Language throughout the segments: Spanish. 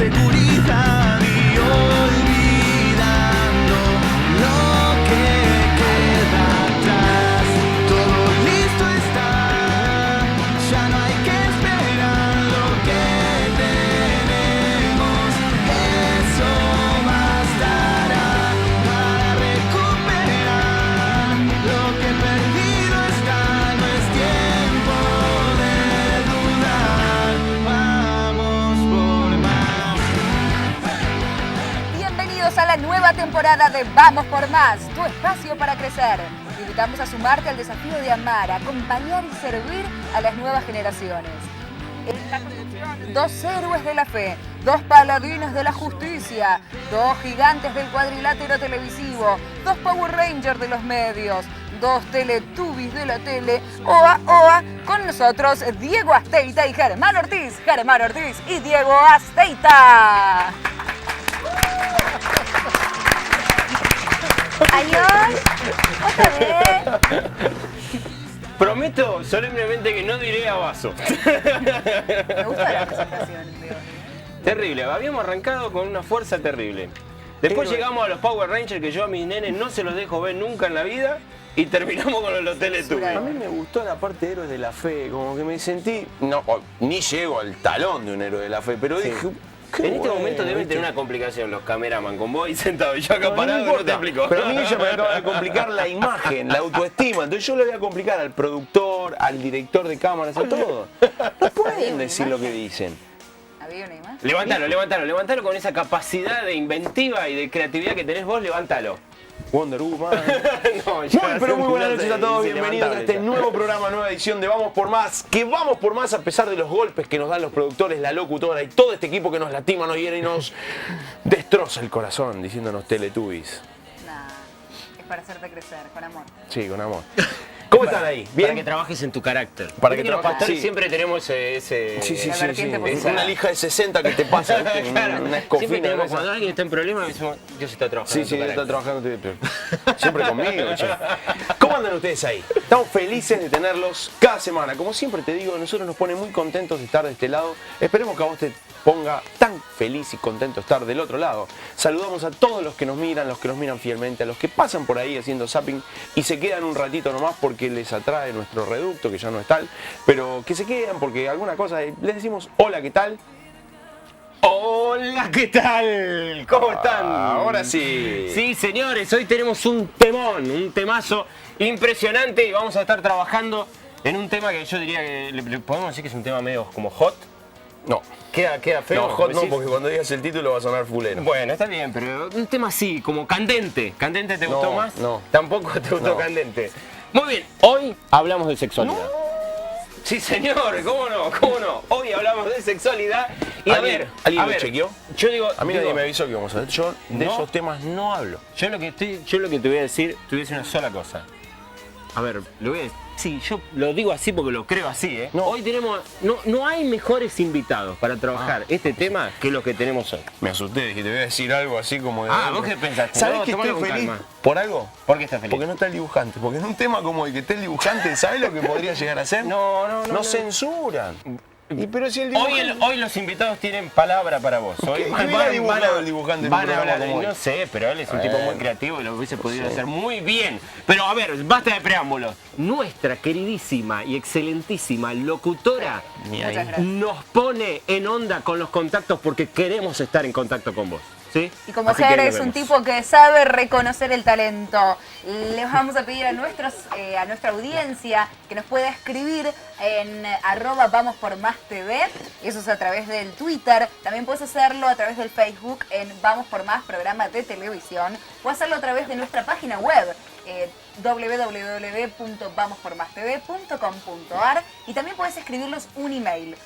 seguridad y olvidando lo que queda atrás. Todo listo está, ya no hay que esperar lo que tenemos. Eso bastará para recuperar lo que perdido está. No es tiempo de dudar, vamos por más. Bienvenidos a la nueva temporada de Vamos por Más, tu espacio para crecer. Te invitamos a sumarte al desafío de amar, acompañar y servir a las nuevas generaciones. En la conducción, dos héroes de la fe, dos paladines de la justicia, dos gigantes del cuadrilátero televisivo, dos Power Rangers de los medios, dos Teletubbies de la tele, Oa Oa, con nosotros Diego Asteita y Germán Ortiz y Diego Asteita. Adiós, otra vez. Prometo solemnemente que no diré a vaso. Me gusta la presentación, Diego. Terrible, habíamos arrancado con una fuerza terrible. Después llegamos a los Power Rangers, que yo a mis nenes no se los dejo ver nunca en la vida, y terminamos con los Teletubbies. A mí me gustó la parte de Héroes de la Fe, como que me sentí, no, ni llego al talón de un héroe de la fe, pero dije, qué En este bueno, momento deben ¿viste? tener una complicación los cameraman con vos y sentado y yo acá No, parado no y no te importa, explico. pero a mí ella me acaba de complicar la imagen, la autoestima, entonces yo le voy a complicar al productor, al director de cámaras, a todo. No pueden decir lo que dicen. ¿Había una imagen? Levantalo con esa capacidad de inventiva y de creatividad que tenés vos, levántalo. Wonder Woman. No, ya Pero muy buenas no noches sé, a todos, es bienvenidos a este inlevantable nuevo programa, nueva edición de Vamos por Más. Que vamos por más a pesar de los golpes que nos dan los productores, la locutora y todo este equipo que nos lastima, nos hiere y nos destroza el corazón diciéndonos Teletubbies. Nah, es para hacerte crecer, con amor. Sí, con amor. ¿Cómo están ahí? Para ¿Bien? que trabajes en tu carácter. Para Viste que los trabajes, pastores sí. siempre tenemos ese... Sí, La vertiente Es positiva. una lija de 60 que te pasa, ¿viste? Claro. Una Siempre escofina. tenemos, esa. cuando alguien está en problemas, decimos, Dios está trabajando Sí, en tu sí, está carácter. trabajando siempre conmigo, che. ¿Cómo andan ustedes ahí? Estamos felices de tenerlos cada semana. Como siempre te digo, nosotros nos pone muy contentos de estar de este lado. Esperemos que a vos te ponga tan feliz y contento estar del otro lado. Saludamos a todos los que nos miran fielmente, a los que pasan por ahí haciendo zapping y se quedan un ratito nomás porque les atrae nuestro reducto, que ya no es tal, pero que se quedan porque alguna cosa, les decimos hola, ¿qué tal? Hola, ¿qué tal? ¿Cómo están? Ahora sí. Sí, señores, hoy tenemos un temón, un temazo impresionante y vamos a estar trabajando en un tema que yo diría que le podemos decir que es un tema medio como hot. No. Queda feo. No, hot no, ¿decís? porque cuando digas el título va a sonar fulero. Bueno, está bien, pero un tema así, como candente. ¿Candente te gustó No, más? no. Tampoco te gustó No. candente. Muy bien, hoy hablamos de sexualidad. Sí, señor, ¿cómo no? Hoy hablamos de sexualidad y ¿Alguien lo chequeó? Yo digo, A mí nadie me avisó que íbamos a ver. Yo de No. esos temas no hablo. Yo lo que te voy a decir, una sola cosa. A ver, sí, yo lo digo así porque lo creo así, ¿eh? No. Hoy tenemos, no hay mejores invitados para trabajar este tema que los que tenemos hoy. Me asusté, dije, te voy a decir algo así como de... Ah, ¿vos qué pensaste? ¿Sabés No, que tomalo estoy con feliz? calma. ¿Por algo? ¿Por qué estás feliz? Porque no está el dibujante. Porque en un tema como el que esté el dibujante, ¿sabés lo que podría llegar a ser? No. Nos censuran. Y pero si el dibujante... Hoy los invitados tienen palabra para vos. Hoy ¿Qué hubiera dibujado el dibujante en un van a programa hablar, como hoy? no sé, pero él es un tipo muy creativo y lo hubiese podido hacer muy bien. Pero a ver, basta de preámbulos. Nuestra queridísima y excelentísima locutora Muchas gracias. nos pone en onda con los contactos porque queremos estar en contacto con vos. ¿Sí? Y como Así que Ser ahí es nos un vemos. tipo que sabe reconocer el talento, les vamos a pedir a nuestra audiencia que nos pueda escribir en @vamospormás.tv, eso es a través del Twitter, también puedes hacerlo a través del Facebook en Vamos por Más, programa de televisión, o hacerlo a través de nuestra página web www.vamospormastv.com.ar y también puedes escribirnos un email,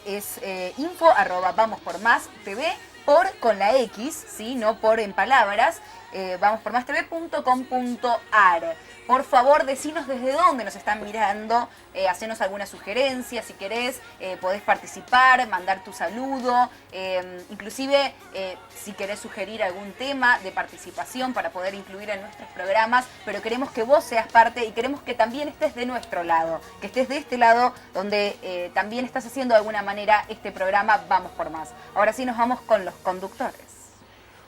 es info@vamospormás.tv con la X, ¿sí? No por en palabras, vamospormastv.com.ar. Por favor, decinos desde dónde nos están mirando, hacenos alguna sugerencia, si querés, podés participar, mandar tu saludo, inclusive si querés sugerir algún tema de participación para poder incluir en nuestros programas, pero queremos que vos seas parte y queremos que también estés de nuestro lado, que estés de este lado donde también estás haciendo de alguna manera este programa Vamos por Más. Ahora sí nos vamos con los conductores.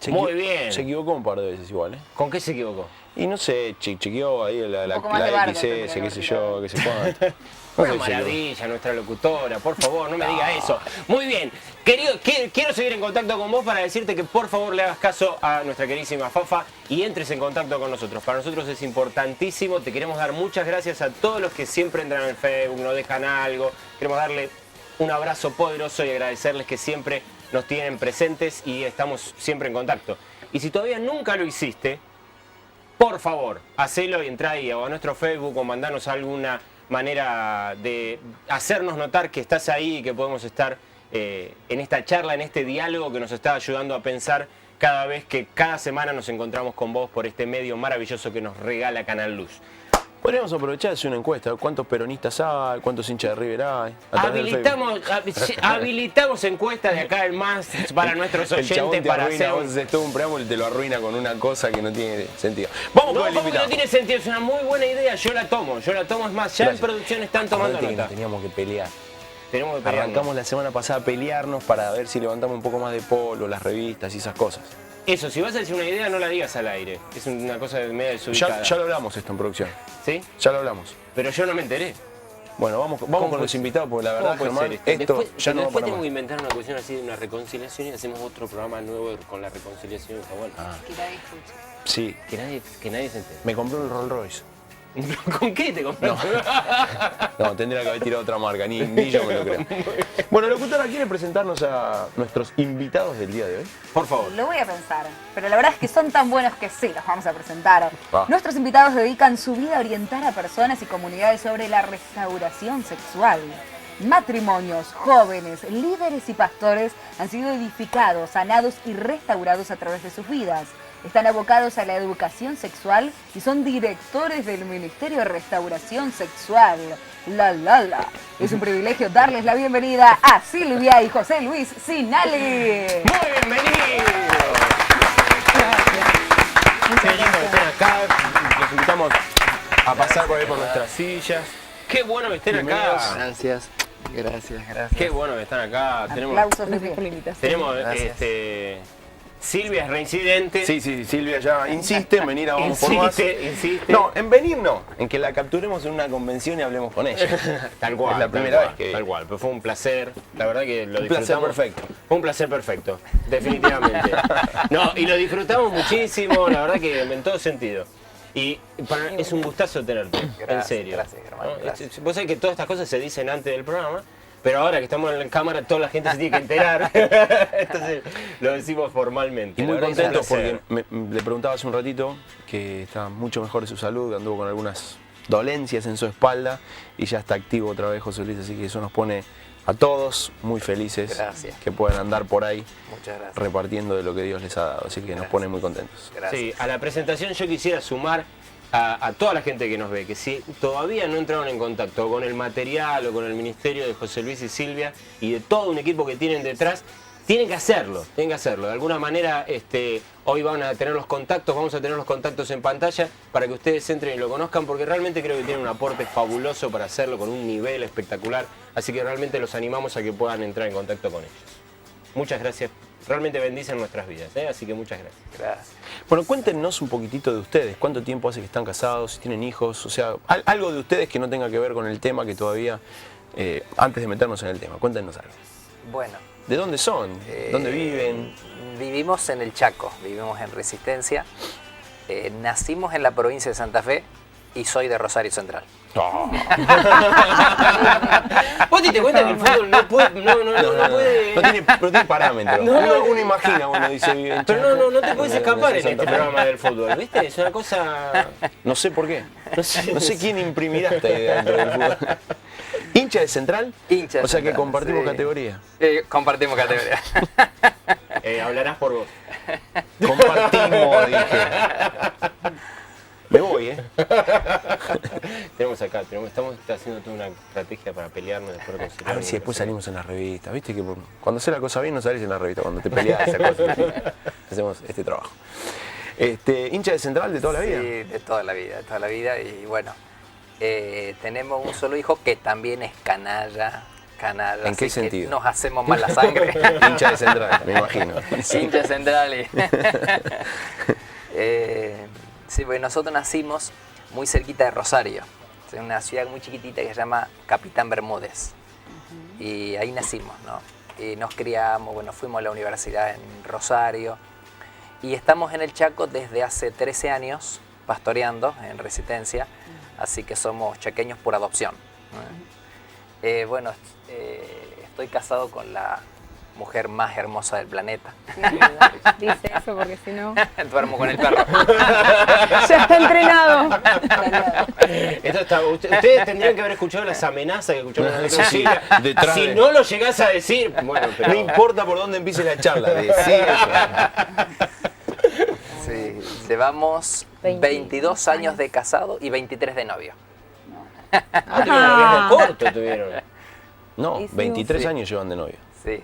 Muy bien. Se equivocó un par de veces igual, ¿eh? ¿Con qué se equivocó? Y no sé, chequeó ahí la poco más de bardo, XS, tendría qué que sé yo, haber qué sé cuánto. Una No sé, maravilla, nuestra locutora, por favor, no me diga eso. Muy bien, querido, quiero seguir en contacto con vos para decirte que por favor le hagas caso a nuestra queridísima Fafa y entres en contacto con nosotros. Para nosotros es importantísimo, te queremos dar muchas gracias a todos los que siempre entran en Facebook, nos dejan algo. Queremos darle un abrazo poderoso y agradecerles que siempre nos tienen presentes y estamos siempre en contacto. Y si todavía nunca lo hiciste, por favor, hacelo y entrá ahí o a nuestro Facebook o mandanos alguna manera de hacernos notar que estás ahí y que podemos estar en esta charla, en este diálogo que nos está ayudando a pensar cada vez que cada semana nos encontramos con vos por este medio maravilloso que nos regala Canal Luz. Podríamos aprovechar de hacer una encuesta. ¿Cuántos peronistas hay? ¿Cuántos hinchas de River hay? A través del Habilitamos encuestas de acá el más para nuestros El chabón oyentes te para arruina, hacer vos haces todo un preámbulo y te lo arruina con una cosa que no tiene sentido. Vamos No, con el ¿cómo que invitado. no tiene sentido? Es una muy buena idea, yo la tomo, es más, ya Gracias. en producción están tomando Acordate que nota. nos teníamos que pelear. Tenemos que pelearnos. Arrancamos la semana pasada a pelearnos para ver si levantamos un poco más de polo, las revistas y esas cosas. Eso, si vas a decir una idea, no la digas al aire. Es una cosa media desubicada. Ya lo hablamos esto en producción. ¿Sí? Ya lo hablamos. Pero yo no me enteré. Bueno, vamos con puede los ser? invitados porque la ¿Cómo verdad, puede Germán, ser esto? esto Después, ya no va después para tengo más. que inventar una cuestión así de una reconciliación y hacemos otro programa nuevo con la reconciliación. Está bueno. Que nadie escuche. Sí, Que nadie se entere. me compré un Rolls Royce. ¿Con qué te compraste? No, tendría que haber tirado otra marca, ni yo me lo creo. Bueno, locutora, ¿quiere presentarnos a nuestros invitados del día de hoy? Por favor. Lo voy a pensar, pero la verdad es que son tan buenos que sí, los vamos a presentar. Va. Nuestros invitados dedican su vida a orientar a personas y comunidades sobre la restauración sexual. Matrimonios, jóvenes, líderes y pastores han sido edificados, sanados y restaurados a través de sus vidas. Están abocados a la educación sexual y son directores del Ministerio de Restauración Sexual. La. Es un privilegio darles la bienvenida a Silvia y José Luis Sinali. Muy bienvenidos. Qué lindo que estén acá. Los invitamos a pasar por ahí por nuestras sillas. Qué bueno que estén Bienvenidos. acá. Gracias. Qué bueno que están acá. Aplausos de pie. Tenemos Gracias. Silvia es reincidente. Sí, Silvia ya insiste en venir a Vamos por Más. Insiste. No, en venir no, en que la capturemos en una convención y hablemos con ella. Tal cual. Es la primera vez que... Tal cual, pero fue un placer. La verdad que lo Un placer disfrutamos. perfecto. Fue un placer perfecto, definitivamente. No, y lo disfrutamos muchísimo, la verdad que en todo sentido. Y es un gustazo tenerte, en Gracias, serio. gracias, Germán, ¿No? gracias. Vos sabés que todas estas cosas se dicen antes del programa, pero ahora que estamos en la cámara toda la gente se tiene que enterar. Entonces lo decimos formalmente. Y muy La verdad que es un contentos porque placer. le preguntaba hace un ratito que está mucho mejor de su salud, que anduvo con algunas dolencias en su espalda y ya está activo otra vez José Luis, así que eso nos pone a todos muy felices. Gracias. Que puedan andar por ahí Muchas gracias. repartiendo de lo que Dios les ha dado, así que nos Gracias. pone muy contentos. Gracias. Sí, a la presentación yo quisiera sumar a toda la gente que nos ve, que si todavía no entraron en contacto con el material o con el ministerio de José Luis y Silvia y de todo un equipo que tienen detrás, tienen que hacerlo. De alguna manera, hoy van a tener los contactos, vamos a tener los contactos en pantalla para que ustedes entren y lo conozcan, porque realmente creo que tienen un aporte fabuloso para hacerlo con un nivel espectacular, así que realmente los animamos a que puedan entrar en contacto con ellos. Muchas gracias, realmente bendicen nuestras vidas, así que muchas gracias. Gracias. Bueno, cuéntenos un poquitito de ustedes, cuánto tiempo hace que están casados, si tienen hijos, o sea, algo de ustedes que no tenga que ver con el tema que todavía, antes de meternos en el tema, cuéntenos algo. Bueno. ¿De dónde son? ¿Dónde viven? Vivimos en el Chaco, vivimos en Resistencia. Nacimos en la provincia de Santa Fe y soy de Rosario Central. ¿Vos te diste cuenta que el fútbol no puede... No tiene parámetros. No. Uno imagina, uno dice vive en Pero Chaco. no te puedes escapar en Santa este Fe. programa del fútbol, ¿viste? Es una cosa... No sé por qué. No sé. No sé quién imprimirá esta idea dentro del fútbol. ¿Hincha de Central? Hincha de O sea que Central, compartimos sí. categoría. Compartimos categoría. hablarás por vos. Compartimos, dije. Me voy, Tenemos acá, estamos haciendo toda una estrategia para pelearnos después de conciliar. A ver si después salimos en las revistas. Viste que cuando haces la cosa bien no salís en la revista, cuando te peleas esa cosa. Hacemos este trabajo. ¿Hincha de Central de toda la vida? Sí, de toda la vida. Y bueno, tenemos un solo hijo que también es canalla. ¿En qué así sentido? Que nos hacemos mala sangre. Hincha de Central, me imagino. Hincha central. Sí, porque nosotros nacimos muy cerquita de Rosario, es una ciudad muy chiquitita que se llama Capitán Bermúdez. Y ahí nacimos, ¿no? Y nos criamos, bueno, fuimos a la universidad en Rosario. Y estamos en el Chaco desde hace 13 años, pastoreando en Resistencia, así que somos chaqueños por adopción. Bueno, estoy casado con la mujer más hermosa del planeta. Dice eso porque si no... Duermo con el perro. Ya está entrenado. Ustedes tendrían que haber escuchado las amenazas que escuchamos en la Sí, detrás Si de- no lo llegás a decir, bueno, pero... No importa por dónde empiece la charla, decí eso. Sí, llevamos 22 años de casado y 23 de novio. Ah, tuvieron un noviazgo corto, tuvieron. No, Hicimos- 23 sí. años llevan de novio. Sí.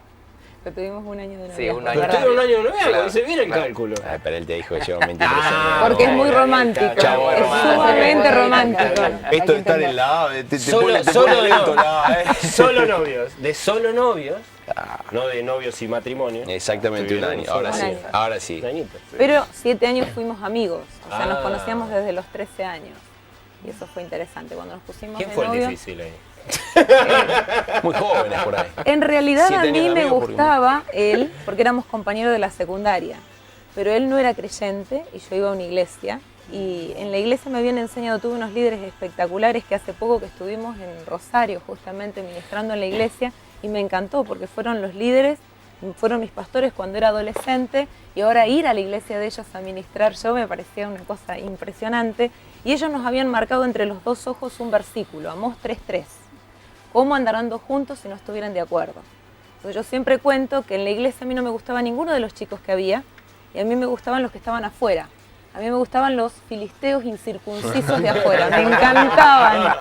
Pero tuvimos un año de Sí, noviazgo. un año. Pero tuvieron un año de noviazgo, Claro. dice bien el Claro. cálculo. Ay, pero él te dijo que llevan 23 Ah, años. Porque es muy bueno, romántico. chavo, Es romántico. sumamente Bueno, romántico. está bien. Esto de estar en la A, te Solo, pone solo lento no. la A, Solo novios. De solo novios, no de novios y matrimonio. Exactamente un Tuvieron año, ahora Un sí, año. ahora sí. Un añito. Pero 7 años fuimos amigos. O sea, nos Ah. conocíamos desde los 13 años. Y eso fue interesante. Cuando nos pusimos ¿Quién de fue el novio, difícil ahí? Muy jóvenes por ahí. en realidad 7 a mí años de me amigo porque- gustaba él, porque éramos compañeros de la secundaria. Pero él no era creyente y yo iba a una iglesia. Y en la iglesia me habían enseñado, tuve unos líderes espectaculares que hace poco que estuvimos en Rosario justamente ministrando en la iglesia y me encantó porque fueron los líderes, fueron mis pastores cuando era adolescente y ahora ir a la iglesia de ellos a ministrar yo me parecía una cosa impresionante y ellos nos habían marcado entre los dos ojos un versículo, Amós 3:3, ¿cómo andarán dos juntos si no estuvieran de acuerdo? Entonces yo siempre cuento que en la iglesia a mí no me gustaba ninguno de los chicos que había y a mí me gustaban los que estaban afuera. A mí me gustaban los filisteos incircuncisos de afuera, me encantaban.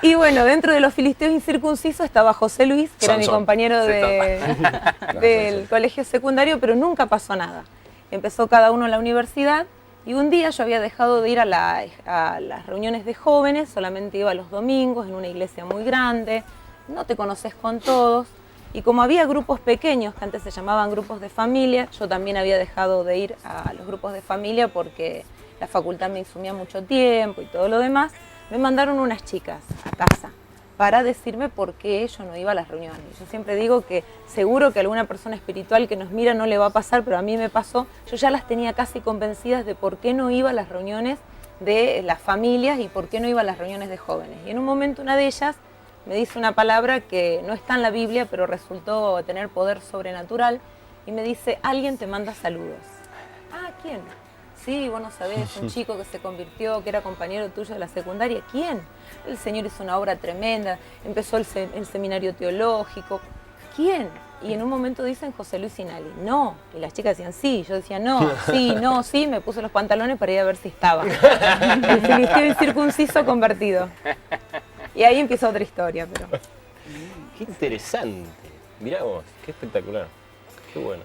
Y bueno, dentro de los filisteos incircuncisos estaba José Luis, que era mi Sansón. compañero del colegio secundario, pero nunca pasó nada. Empezó cada uno en la universidad y un día yo había dejado de ir a las reuniones de jóvenes, solamente iba los domingos en una iglesia muy grande, no te conoces con todos. Y como había grupos pequeños, que antes se llamaban grupos de familia, yo también había dejado de ir a los grupos de familia porque la facultad me insumía mucho tiempo y todo lo demás. Me mandaron unas chicas a casa para decirme por qué yo no iba a las reuniones. Yo siempre digo que seguro que a alguna persona espiritual que nos mira no le va a pasar, pero a mí me pasó. Yo ya las tenía casi convencidas de por qué no iba a las reuniones de las familias y por qué no iba a las reuniones de jóvenes. Y en un momento una de ellas me dice una palabra que no está en la Biblia, pero resultó tener poder sobrenatural, y me dice, alguien te manda saludos. Ah, ¿quién? Sí, vos no sabés, un chico que se convirtió, que era compañero tuyo de la secundaria. ¿Quién? El Señor hizo una obra tremenda, empezó el seminario teológico. ¿Quién? Y en un momento dicen José Luis Sinali. No. Y las chicas decían sí. Yo decía no, sí, no, sí. Me puse los pantalones para ir a ver si estaba. El filisteo incircunciso convertido. Y ahí empieza otra historia, pero... Qué interesante. Mirá vos, qué espectacular. Qué bueno.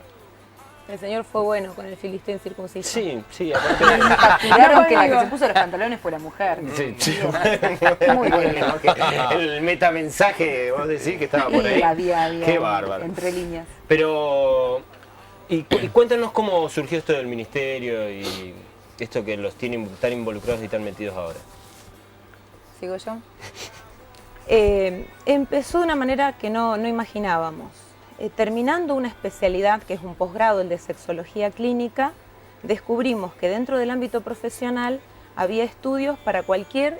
El Señor fue bueno con el filisteo incircunciso. Sí, sí, aparte... Tiraron que la que se puso los pantalones fue la mujer. Sí, sí. Muy bien. El metamensaje, vos decís que estaba por ahí. Y había Qué bárbaro. entre líneas. Pero, y cuéntanos cómo surgió esto del ministerio y esto que los tienen tan involucrados y tan metidos ahora. ¿Sigo yo? Empezó de una manera que no imaginábamos. Terminando una especialidad que es un posgrado, el de sexología clínica, descubrimos que dentro del ámbito profesional había estudios para cualquier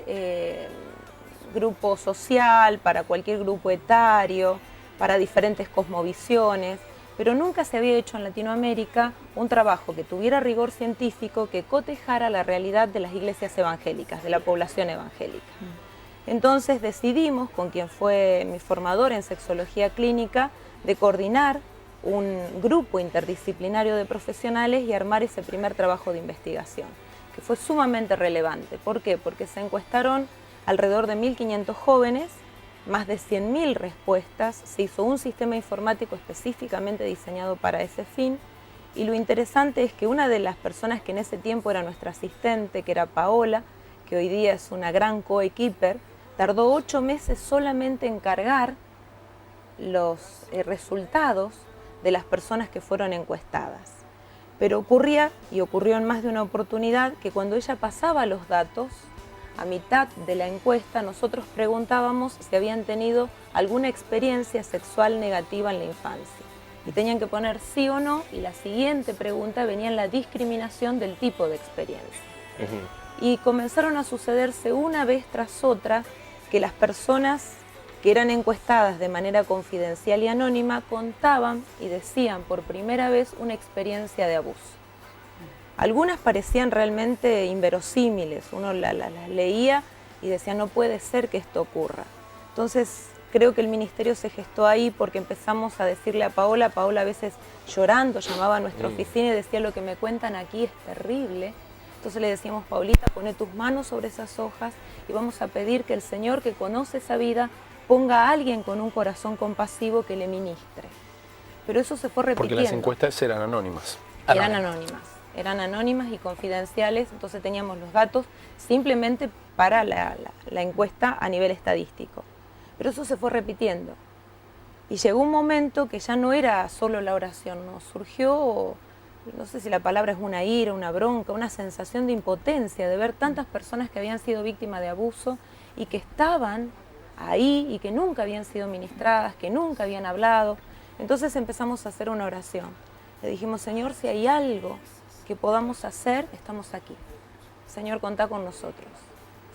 grupo social, para cualquier grupo etario, para diferentes cosmovisiones, pero nunca se había hecho en Latinoamérica un trabajo que tuviera rigor científico, que cotejara la realidad de las iglesias evangélicas, de la población evangélica. Entonces decidimos, con quien fue mi formador en sexología clínica, de coordinar un grupo interdisciplinario de profesionales y armar ese primer trabajo de investigación, que fue sumamente relevante. ¿Por qué? Porque se encuestaron alrededor de 1.500 jóvenes, más de 100.000 respuestas, se hizo un sistema informático específicamente diseñado para ese fin, y lo interesante es que una de las personas que en ese tiempo era nuestra asistente, que era Paola, que hoy día es una gran coequiper, tardó 8 meses solamente en cargar los resultados de las personas que fueron encuestadas. Pero ocurría, y ocurrió en más de una oportunidad, que cuando ella pasaba los datos, a mitad de la encuesta nosotros preguntábamos si habían tenido alguna experiencia sexual negativa en la infancia. Y tenían que poner sí o no, y la siguiente pregunta venía en la discriminación del tipo de experiencia. Y comenzaron a sucederse una vez tras otra que las personas que eran encuestadas de manera confidencial y anónima contaban y decían por primera vez una experiencia de abuso. Algunas parecían realmente inverosímiles, uno las leía y decía no puede ser que esto ocurra. Entonces creo que el ministerio se gestó ahí porque empezamos a decirle a Paola a veces llorando, llamaba a nuestra oficina y decía lo que me cuentan aquí es terrible. Entonces le decíamos, Paulita, pone tus manos sobre esas hojas y vamos a pedir que el Señor que conoce esa vida ponga a alguien con un corazón compasivo que le ministre. Pero eso se fue repitiendo. Porque las encuestas eran anónimas. Eran anónimas y confidenciales, entonces teníamos los datos simplemente para la encuesta a nivel estadístico. Pero eso se fue repitiendo. Y llegó un momento que ya no era solo la oración, nos surgió, no sé si la palabra es una ira, una bronca, una sensación de impotencia de ver tantas personas que habían sido víctimas de abuso y que estaban ahí y que nunca habían sido ministradas, que nunca habían hablado. Entonces empezamos a hacer una oración. Le dijimos, Señor, si hay algo que podamos hacer, estamos aquí. Señor, contá con nosotros.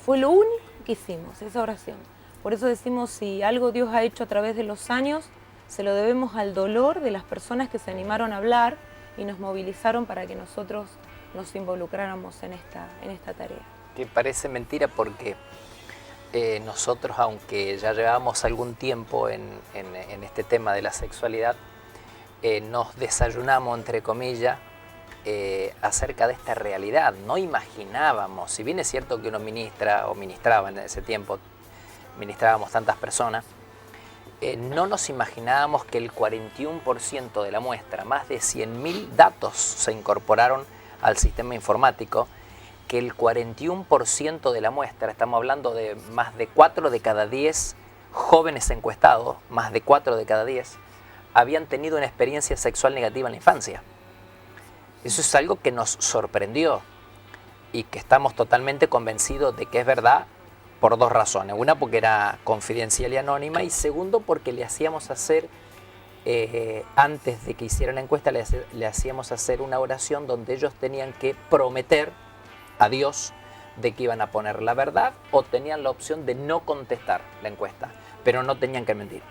Fue lo único que hicimos, esa oración. Por eso decimos, si algo Dios ha hecho a través de los años, se lo debemos al dolor de las personas que se animaron a hablar y nos movilizaron para que nosotros nos involucráramos en esta tarea. Que parece mentira porque nosotros, aunque ya llevábamos algún tiempo en este tema de la sexualidad, nos desayunamos, entre comillas, acerca de esta realidad. No imaginábamos, si bien es cierto que uno ministra o ministraba en ese tiempo, ministrábamos tantas personas, no nos imaginábamos que el 41% de la muestra, más de 100.000 datos se incorporaron al sistema informático, que el 41% de la muestra, estamos hablando de más de 4 de cada 10 jóvenes encuestados, más de 4 de cada 10, habían tenido una experiencia sexual negativa en la infancia. Eso es algo que nos sorprendió y que estamos totalmente convencidos de que es verdad por dos razones. Una, porque era confidencial y anónima, y segundo, porque le hacíamos hacer, antes de que hicieran la encuesta, le hacíamos hacer una oración donde ellos tenían que prometer a Dios de que iban a poner la verdad o tenían la opción de no contestar la encuesta, pero no tenían que mentir.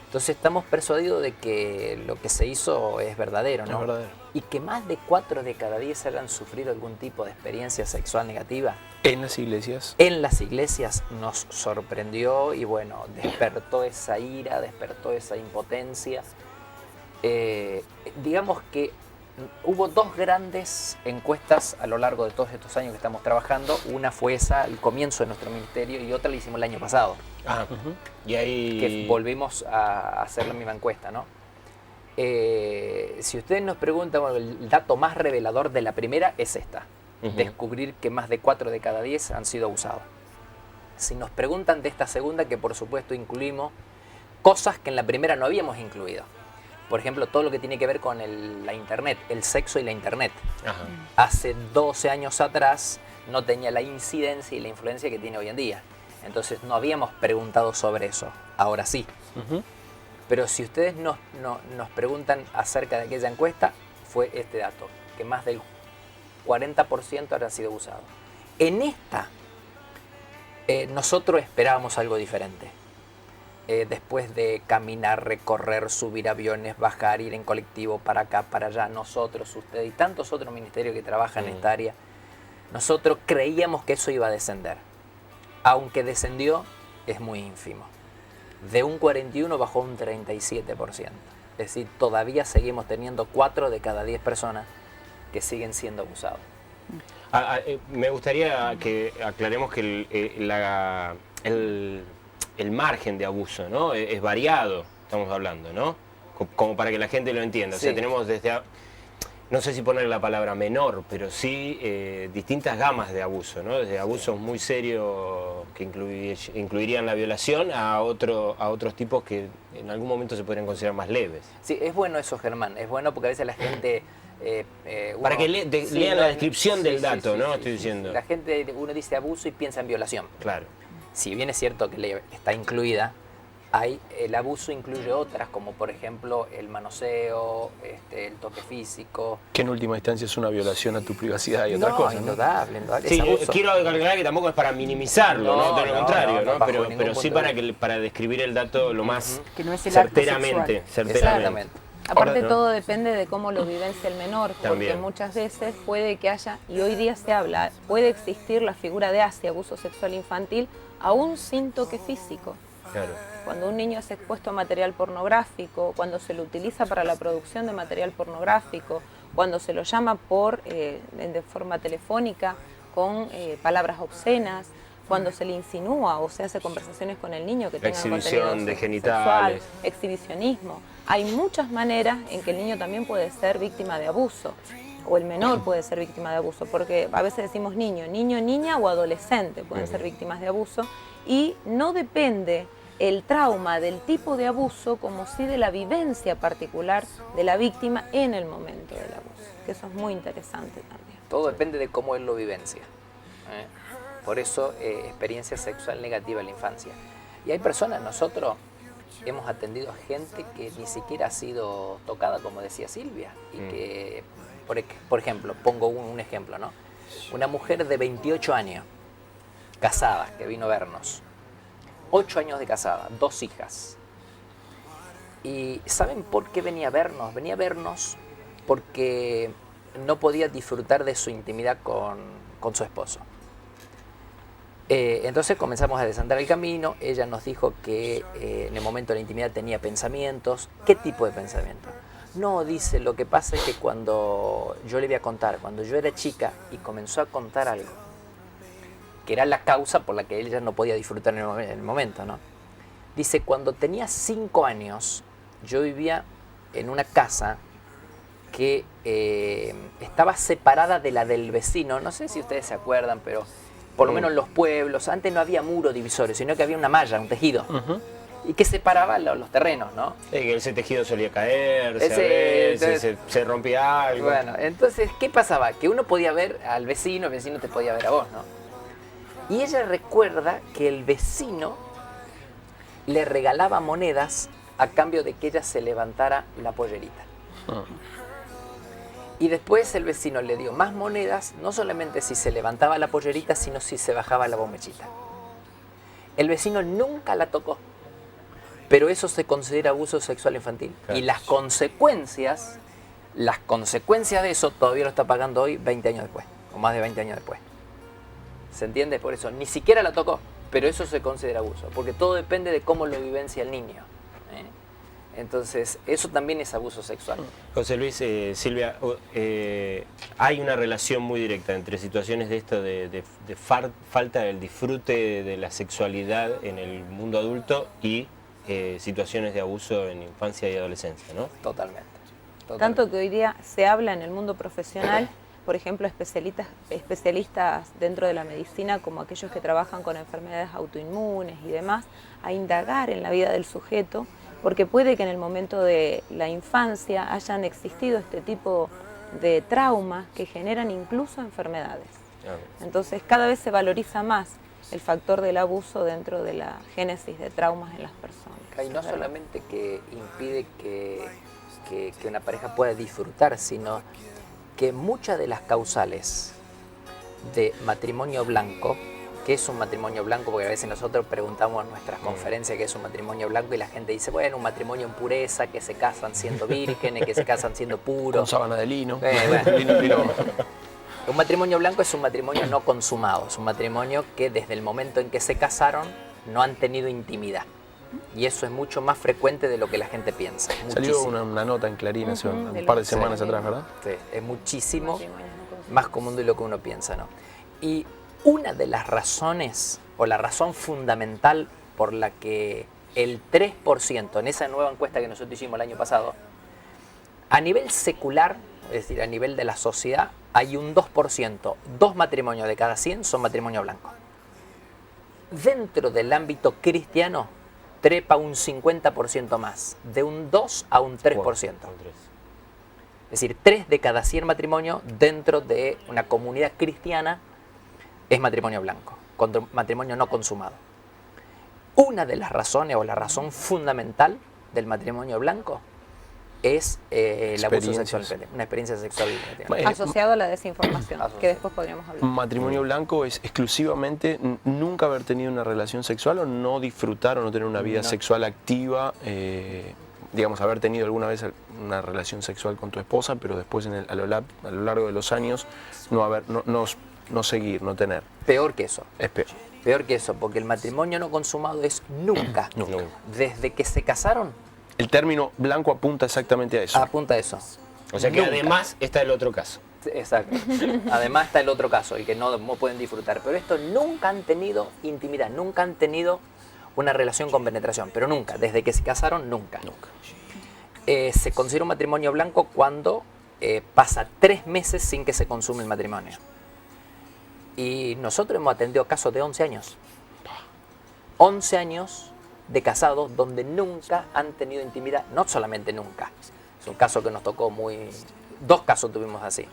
Entonces estamos persuadidos de que lo que se hizo es verdadero, ¿no? Es verdadero. Y que más de 4 de cada 10 hayan sufrido algún tipo de experiencia sexual negativa. En las iglesias. En las iglesias nos sorprendió y bueno, despertó esa ira, despertó esa impotencia. Digamos que hubo dos grandes encuestas a lo largo de todos estos años que estamos trabajando. Una fue esa al comienzo de nuestro ministerio y otra la hicimos el año pasado. Y ahí Que volvimos a hacer la misma encuesta, ¿no? Si ustedes nos preguntan, bueno, el dato más revelador de la primera es esta. Descubrir que más de 4 de cada 10 han sido abusados. Si nos preguntan de esta segunda, que por supuesto incluimos cosas que en la primera no habíamos incluido. Por ejemplo, todo lo que tiene que ver con la internet, el sexo y la internet. Hace 12 años atrás no tenía la incidencia y la influencia que tiene hoy en día. Entonces no habíamos preguntado sobre eso, ahora sí. Pero si ustedes nos preguntan acerca de aquella encuesta, fue este dato, que más del 40% habrá sido abusado. En esta, nosotros esperábamos algo diferente. Después de caminar, recorrer, subir aviones, bajar, ir en colectivo para acá, para allá, nosotros, ustedes y tantos otros ministerios que trabajan en esta área, nosotros creíamos que eso iba a descender. Aunque descendió, es muy ínfimo. De un 41 bajó un 37%. Es decir, todavía seguimos teniendo 4 de cada 10 personas que siguen siendo abusados. Me gustaría que aclaremos que el margen de abuso, ¿no? Es variado, estamos hablando, ¿no? Como para que la gente lo entienda. Sí. O sea, tenemos no sé si poner la palabra menor, pero sí distintas gamas de abuso, ¿no? Desde abusos muy serios que incluirían la violación a otros tipos que en algún momento se podrían considerar más leves. Sí, es bueno eso, Germán. Es bueno porque a veces la gente... Para que lean la descripción del dato, ¿no? Estoy sí. diciendo. La gente, uno dice abuso y piensa en violación. Claro. Si bien es cierto que está incluida, el abuso incluye otras, como por ejemplo el manoseo, el toque físico. Que en última instancia es una violación a tu privacidad y otras No, cosas, ¿no? indudable, indudable. Sí, Es abuso. quiero aclarar que tampoco es para minimizarlo, no, todo lo contrario, ¿no? bajo Pero ningún sí punto de para describir el dato lo más Que no es el acto certeramente. Exactamente. Aparte ¿no? todo depende de cómo lo vivencia el menor, porque También. muchas veces puede que haya, y hoy día se habla, puede existir la figura de abuso sexual infantil, aún sin toque físico. Claro. Cuando un niño es expuesto a material pornográfico, cuando se lo utiliza para la producción de material pornográfico, cuando se lo llama de forma telefónica con palabras obscenas, cuando se le insinúa o se hace conversaciones con el niño que tengan Exhibición contenido de sexual, genitales. exhibicionismo. Hay muchas maneras en que el niño también puede ser víctima de abuso, o el menor puede ser víctima de abuso, porque a veces decimos niño, niña o adolescente pueden ser víctimas de abuso, y no depende el trauma del tipo de abuso como si de la vivencia particular de la víctima en el momento del abuso, que eso es muy interesante también. Todo depende de cómo él lo vivencia. Por eso, experiencia sexual negativa en la infancia. Y hay personas, nosotros hemos atendido a gente que ni siquiera ha sido tocada, como decía Silvia, y que, por ejemplo, pongo un ejemplo, ¿no? Una mujer de 28 años, casada, que vino a vernos, 8 años de casada, 2 hijas. ¿Y saben por qué venía a vernos? Venía a vernos porque no podía disfrutar de su intimidad con su esposo. Entonces comenzamos a desandar el camino. Ella nos dijo que en el momento de la intimidad tenía pensamientos. ¿Qué tipo de pensamientos? No, dice, lo que pasa es que cuando yo le voy a contar, cuando yo era chica y comenzó a contar algo, que era la causa por la que ella no podía disfrutar en el momento, ¿no? Dice, cuando tenía 5 años, yo vivía en una casa que estaba separada de la del vecino. No sé si ustedes se acuerdan, pero por lo menos en los pueblos, antes no había muro divisorio, sino que había una malla, un tejido, y que separaba los terrenos, ¿no? Que ese tejido solía caerse, Entonces, se rompía algo. Bueno, entonces, ¿qué pasaba? Que uno podía ver al vecino, el vecino te podía ver a vos, ¿no? Y ella recuerda que el vecino le regalaba monedas a cambio de que ella se levantara la pollerita. Y después el vecino le dio más monedas, no solamente si se levantaba la pollerita, sino si se bajaba la bombechita. El vecino nunca la tocó, pero eso se considera abuso sexual infantil. Claro. Y las consecuencias de eso todavía lo está pagando hoy 20 años después, o más de 20 años después. ¿Se entiende? Por eso, ni siquiera la tocó, pero eso se considera abuso, porque todo depende de cómo lo vivencia el niño. Entonces, eso también es abuso sexual. José Luis, Silvia, hay una relación muy directa entre situaciones de esto de falta del disfrute de la sexualidad en el mundo adulto y situaciones de abuso en infancia y adolescencia, ¿no? Totalmente. Tanto que hoy día se habla en el mundo profesional, por ejemplo, especialistas dentro de la medicina, como aquellos que trabajan con enfermedades autoinmunes y demás, a indagar en la vida del sujeto, porque puede que en el momento de la infancia hayan existido este tipo de traumas que generan incluso enfermedades. Entonces cada vez se valoriza más el factor del abuso dentro de la génesis de traumas en las personas. Y no solamente que impide que una pareja pueda disfrutar, sino que muchas de las causales de matrimonio blanco, ¿qué es un matrimonio blanco? Porque a veces nosotros preguntamos en nuestras conferencias qué es un matrimonio blanco y la gente dice, bueno, un matrimonio en pureza, que se casan siendo vírgenes, que se casan siendo puros. Con sábana de lino. Bueno. Un matrimonio blanco es un matrimonio no consumado, es un matrimonio que desde el momento en que se casaron no han tenido intimidad. Y eso es mucho más frecuente de lo que la gente piensa. Salió Muchísimo. una nota en Clarín hace Ujú, un de par de los- semanas sí. atrás, ¿verdad? Sí, es muchísimo Matrimonios no consumados. más común de lo que uno piensa, ¿no? Y una de las razones, o la razón fundamental por la que el 3% en esa nueva encuesta que nosotros hicimos el año pasado, a nivel secular, es decir, a nivel de la sociedad, hay un 2%, 2 matrimonios de cada 100 son matrimonios blancos. Dentro del ámbito cristiano, trepa un 50% más, de un 2 a un 3%. Es decir, 3 de cada 100 matrimonios dentro de una comunidad cristiana es matrimonio blanco, matrimonio no consumado. Una de las razones o la razón fundamental del matrimonio blanco es el abuso sexual, una experiencia sexual. Asociado a la desinformación, Asociado. que después podríamos hablar. Matrimonio blanco es exclusivamente nunca haber tenido una relación sexual o no disfrutar o no tener una vida No. sexual activa, digamos, haber tenido alguna vez una relación sexual con tu esposa, pero después a lo largo de los años no seguir, no tener. Peor que eso. Es peor. Peor que eso, porque el matrimonio no consumado es nunca. Nunca. Desde que se casaron, El término blanco apunta exactamente a eso. apunta a eso. O sea que Nunca. además está el otro caso. Exacto. Además está el otro caso, el que no pueden disfrutar. Pero estos nunca han tenido intimidad, nunca han tenido una relación con penetración, pero nunca, desde que se casaron, nunca. Se considera un matrimonio blanco cuando pasa 3 meses sin que se consume el matrimonio. Y nosotros hemos atendido casos de 11 años. 11 años de casados donde nunca han tenido intimidad, no solamente nunca. Es un caso que nos tocó muy... 2 casos tuvimos así.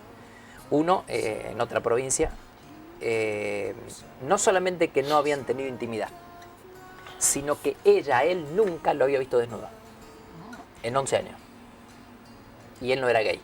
Uno, en otra provincia, no solamente que no habían tenido intimidad, sino que ella, él nunca lo había visto desnudo. En 11 años. Y él no era gay.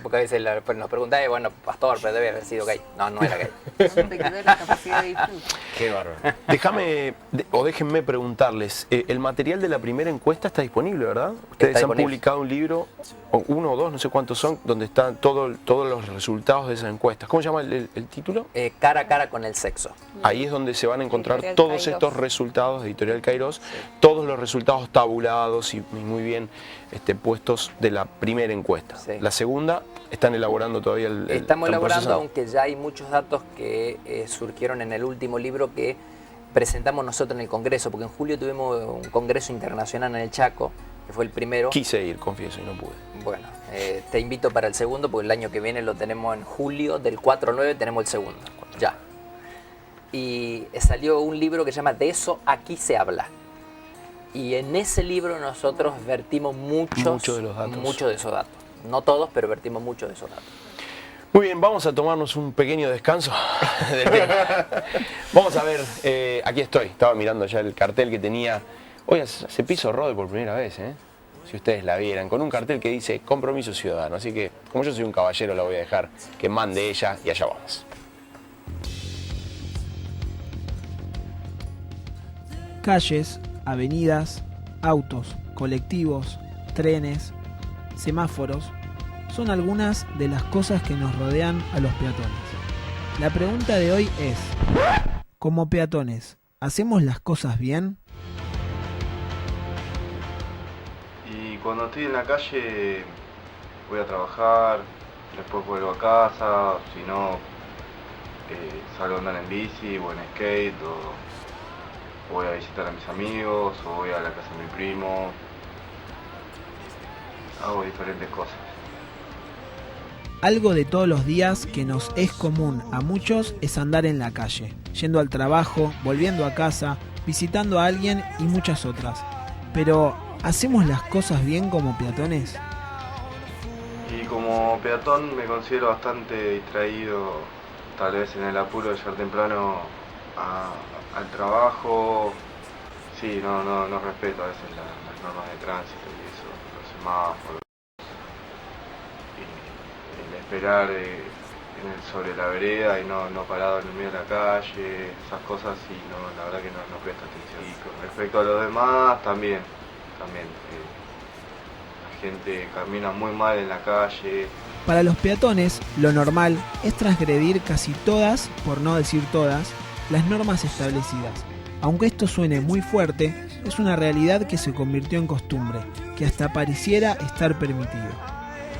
Porque a veces nos preguntan, bueno, pastor, pero debe haber sido gay. No, no era gay. ¿Dónde quedó la capacidad de disfrute? Qué bárbaro. Déjenme preguntarles, el material de la primera encuesta está disponible, ¿verdad? Ustedes Está han disponible. publicado un libro, o 1 o 2, no sé cuántos son, donde están todos los resultados de esas encuestas. ¿Cómo se llama el título? Cara a cara con el sexo. Ahí es donde se van a encontrar Editorial todos Kairos. estos resultados de Editorial Kairos, todos los resultados tabulados y muy bien puestos de la primera encuesta. Sí. La segunda, están elaborando todavía el Estamos están elaborando, procesando. aunque ya hay muchos datos que surgieron en el último libro que presentamos nosotros en el Congreso, porque en julio tuvimos un Congreso Internacional en el Chaco, que fue el primero. Quise ir, confieso, y no pude. Bueno, te invito para el segundo, porque el año que viene lo tenemos en julio, del 4 al 9 tenemos el segundo, ya. Y salió un libro que se llama De eso aquí se habla. Y en ese libro nosotros vertimos muchos de los datos. muchos de esos datos. No todos, pero vertimos muchos de esos datos. Muy bien, vamos a tomarnos un pequeño descanso del tema. Vamos a ver, aquí estoy, estaba mirando ya el cartel que tenía. Hoy se piso Rode por primera vez, si ustedes la vieran, con un cartel que dice Compromiso Ciudadano. Así que, como yo soy un caballero, la voy a dejar que mande ella y allá vamos. Calles, avenidas, autos, colectivos, trenes, semáforos, son algunas de las cosas que nos rodean a los peatones. La pregunta de hoy es, como peatones, ¿hacemos las cosas bien? Y cuando estoy en la calle voy a trabajar, después vuelvo a casa, si no salgo a andar en bici o en skate o voy a visitar a mis amigos o voy a la casa de mi primo. Hago diferentes cosas. Algo de todos los días que nos es común a muchos es andar en la calle, yendo al trabajo, volviendo a casa, visitando a alguien y muchas otras. Pero, ¿hacemos las cosas bien como peatones? Y como peatón me considero bastante distraído, tal vez en el apuro de llegar temprano al trabajo. Sí, no respeto a veces las normas de tránsito y eso, los semáforos. Y el esperar sobre la vereda y no parado en el medio de la calle, esas cosas sí, la verdad que no presto atención. Y con respecto a los demás, también. La gente camina muy mal en la calle. Para los peatones, lo normal es transgredir casi todas, por no decir todas, las normas establecidas. Aunque esto suene muy fuerte, es una realidad que se convirtió en costumbre, que hasta pareciera estar permitido.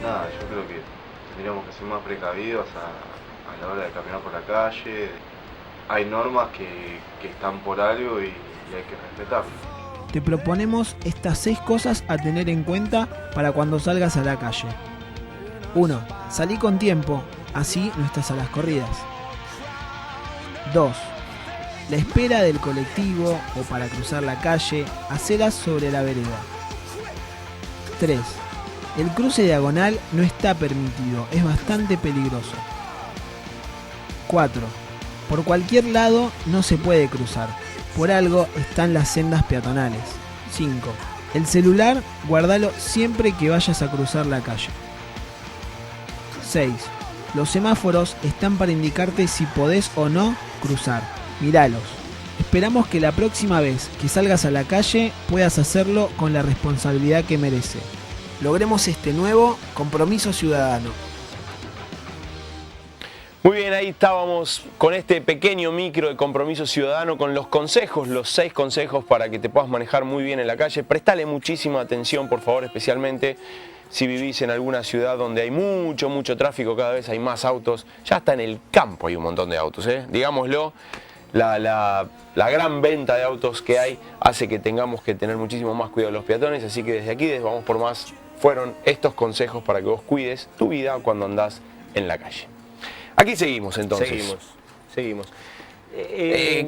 Nada, yo creo que tendríamos que ser más precavidos a la hora de caminar por la calle. Hay normas que están por algo y hay que respetarlas. Te proponemos estas 6 cosas a tener en cuenta para cuando salgas a la calle. 1. Salí con tiempo, así no estás a las corridas. 2. La espera del colectivo o para cruzar la calle, hacelas sobre la vereda. 3. El cruce diagonal no está permitido, es bastante peligroso. 4. Por cualquier lado no se puede cruzar, por algo están las sendas peatonales. 5. El celular, guardalo siempre que vayas a cruzar la calle. 6. Los semáforos están para indicarte si podés o no cruzar. Míralos. Esperamos que la próxima vez que salgas a la calle puedas hacerlo con la responsabilidad que merece. Logremos este nuevo compromiso ciudadano. Muy bien, ahí estábamos con este pequeño micro de compromiso ciudadano, con los consejos, los 6 consejos para que te puedas manejar muy bien en la calle. Prestale muchísima atención, por favor, especialmente si vivís en alguna ciudad donde hay mucho tráfico, cada vez hay más autos. Ya hasta en el campo hay un montón de autos, digámoslo. La gran venta de autos que hay hace que tengamos que tener muchísimo más cuidado de los peatones, así que desde aquí, desde Vamos por Más, fueron estos consejos para que vos cuides tu vida cuando andás en la calle. Aquí seguimos entonces. Seguimos.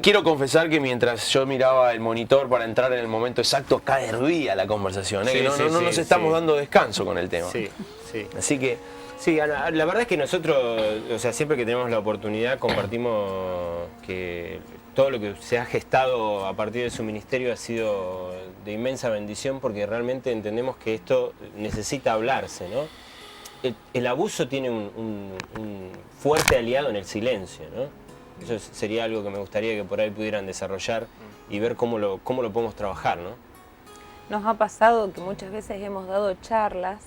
Quiero confesar que mientras yo miraba el monitor para entrar en el momento exacto, acá hervía la conversación, que no nos estamos dando descanso con el tema. Sí. Así que... Sí, Ana, la verdad es que nosotros, o sea, siempre que tenemos la oportunidad compartimos que todo lo que se ha gestado a partir de su ministerio ha sido de inmensa bendición, porque realmente entendemos que esto necesita hablarse, ¿no? El abuso tiene un fuerte aliado en el silencio, ¿no? Eso sería algo que me gustaría que por ahí pudieran desarrollar y ver cómo lo podemos trabajar, ¿no? Nos ha pasado que muchas veces hemos dado charlas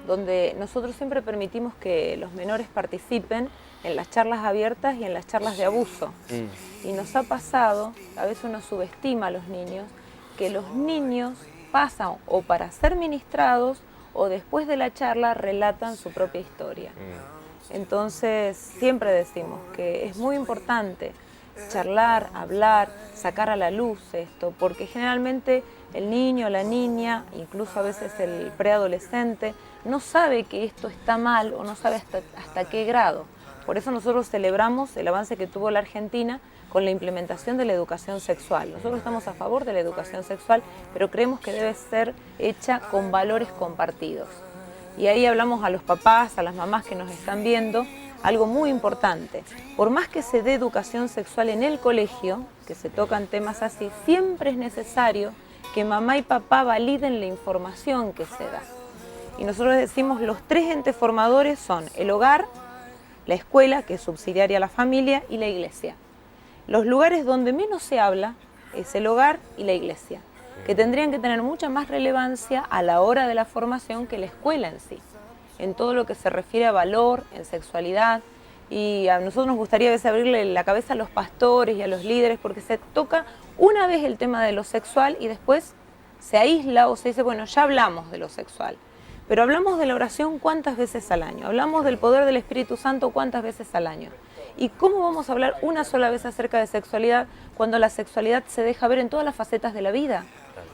donde nosotros siempre permitimos que los menores participen en las charlas abiertas y en las charlas de abuso. Y nos ha pasado, a veces uno subestima a los niños, que los niños pasan o para ser ministrados o después de la charla relatan su propia historia. Entonces siempre decimos que es muy importante charlar, hablar, sacar a la luz esto, porque generalmente el niño, la niña, incluso a veces el preadolescente, no sabe que esto está mal o no sabe hasta qué grado. Por eso nosotros celebramos el avance que tuvo la Argentina con la implementación de la educación sexual. Nosotros estamos a favor de la educación sexual, pero creemos que debe ser hecha con valores compartidos. Y ahí hablamos a los papás, a las mamás que nos están viendo, algo muy importante. Por más que se dé educación sexual en el colegio, que se tocan temas así, siempre es necesario que mamá y papá validen la información que se da. Y nosotros decimos los 3 entes formadores son el hogar, la escuela, que es subsidiaria a la familia, y la iglesia. Los lugares donde menos se habla es el hogar y la iglesia, que tendrían que tener mucha más relevancia a la hora de la formación que la escuela en sí, en todo lo que se refiere a valor, en sexualidad. Y a nosotros nos gustaría a veces abrirle la cabeza a los pastores y a los líderes, porque se toca una vez el tema de lo sexual y después se aísla o se dice, bueno, ya hablamos de lo sexual. Pero hablamos de la oración ¿cuántas veces al año? Hablamos del poder del Espíritu Santo ¿cuántas veces al año? ¿Y cómo vamos a hablar una sola vez acerca de sexualidad cuando la sexualidad se deja ver en todas las facetas de la vida?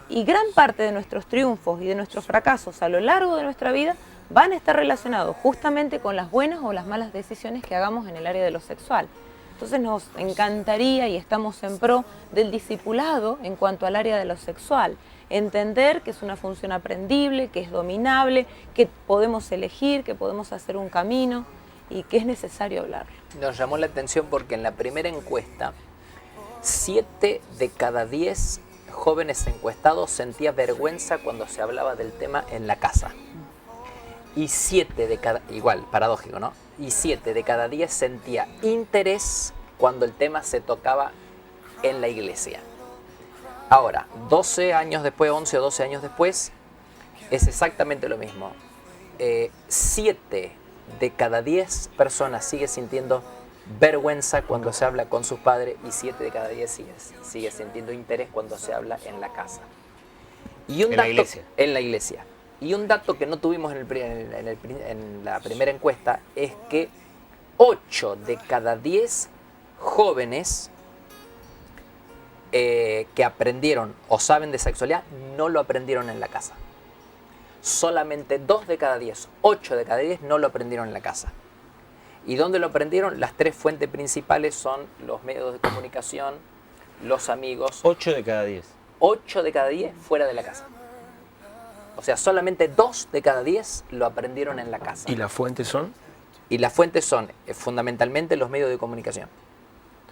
Y gran parte de nuestros triunfos y de nuestros fracasos a lo largo de nuestra vida van a estar relacionados justamente con las buenas o las malas decisiones que hagamos en el área de lo sexual. Entonces nos encantaría y estamos en pro del discipulado en cuanto al área de lo sexual. Entender que es una función aprendible, que es dominable, que podemos elegir, que podemos hacer un camino y que es necesario hablarlo. Nos llamó la atención porque en la primera encuesta, 7 de cada 10 jóvenes encuestados sentían vergüenza cuando se hablaba del tema en la casa. Y 7 de cada, igual, paradójico, ¿no? Y 7 de cada 10 sentía interés cuando el tema se tocaba en la iglesia. Ahora, 12 años después, 11 o 12 años después, es exactamente lo mismo. 7 de cada 10 personas sigue sintiendo vergüenza cuando se habla con sus padres y 7 de cada 10 sigue sintiendo interés cuando se habla en la casa. Y un En la dato, iglesia. En la iglesia. Y un dato que no tuvimos en la primera encuesta es que 8 de cada 10 jóvenes que aprendieron o saben de sexualidad no lo aprendieron en la casa. Solamente 2 de cada 10, 8 de cada 10 no lo aprendieron en la casa. ¿Y dónde lo aprendieron? Las 3 fuentes principales son los medios de comunicación, los amigos. 8 de cada 10. 8 de cada 10 fuera de la casa. O sea, solamente 2 de cada 10 lo aprendieron en la casa. ¿Y las fuentes son? Y las fuentes son fundamentalmente los medios de comunicación.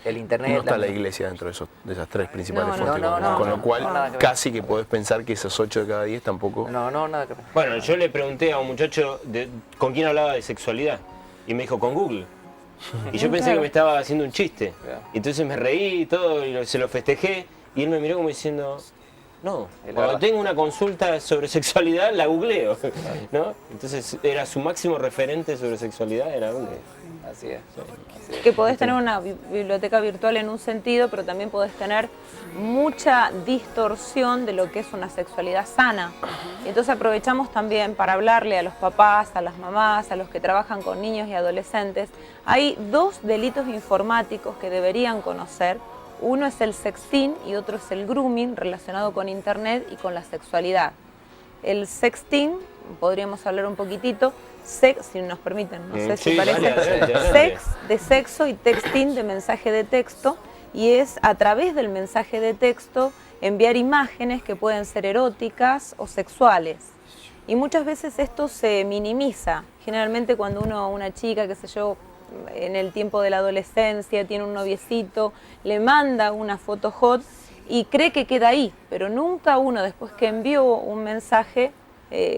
El internet. No está la iglesia dentro de esas 3 principales No, fuentes. no, con lo cual, nada que ver. casi que podés pensar que esas 8 de cada 10 tampoco... No, nada que ver. Bueno, yo le pregunté a un muchacho con quién hablaba de sexualidad y me dijo con Google. Y yo pensé que me estaba haciendo un chiste. Entonces me reí y todo y se lo festejé y él me miró como diciendo, no, cuando tengo una consulta sobre sexualidad la googleo, ¿no? Entonces era su máximo referente sobre sexualidad, era Google. Así es. Que podés tener una biblioteca virtual en un sentido, pero también podés tener mucha distorsión de lo que es una sexualidad sana. Y entonces aprovechamos también para hablarle a los papás, a las mamás, a los que trabajan con niños y adolescentes. Hay 2 delitos informáticos que deberían conocer. Uno es el sexting y otro es el grooming, relacionado con internet y con la sexualidad. El sexting, podríamos hablar un poquitito, si nos permiten, no sé si Sí, parece, dale, adelante. sex de sexo y texting de mensaje de texto, y es a través del mensaje de texto enviar imágenes que pueden ser eróticas o sexuales. Y muchas veces esto se minimiza, generalmente cuando una chica, qué sé yo, en el tiempo de la adolescencia, tiene un noviecito, le manda una foto hot y cree que queda ahí, pero nunca uno, después que envió un mensaje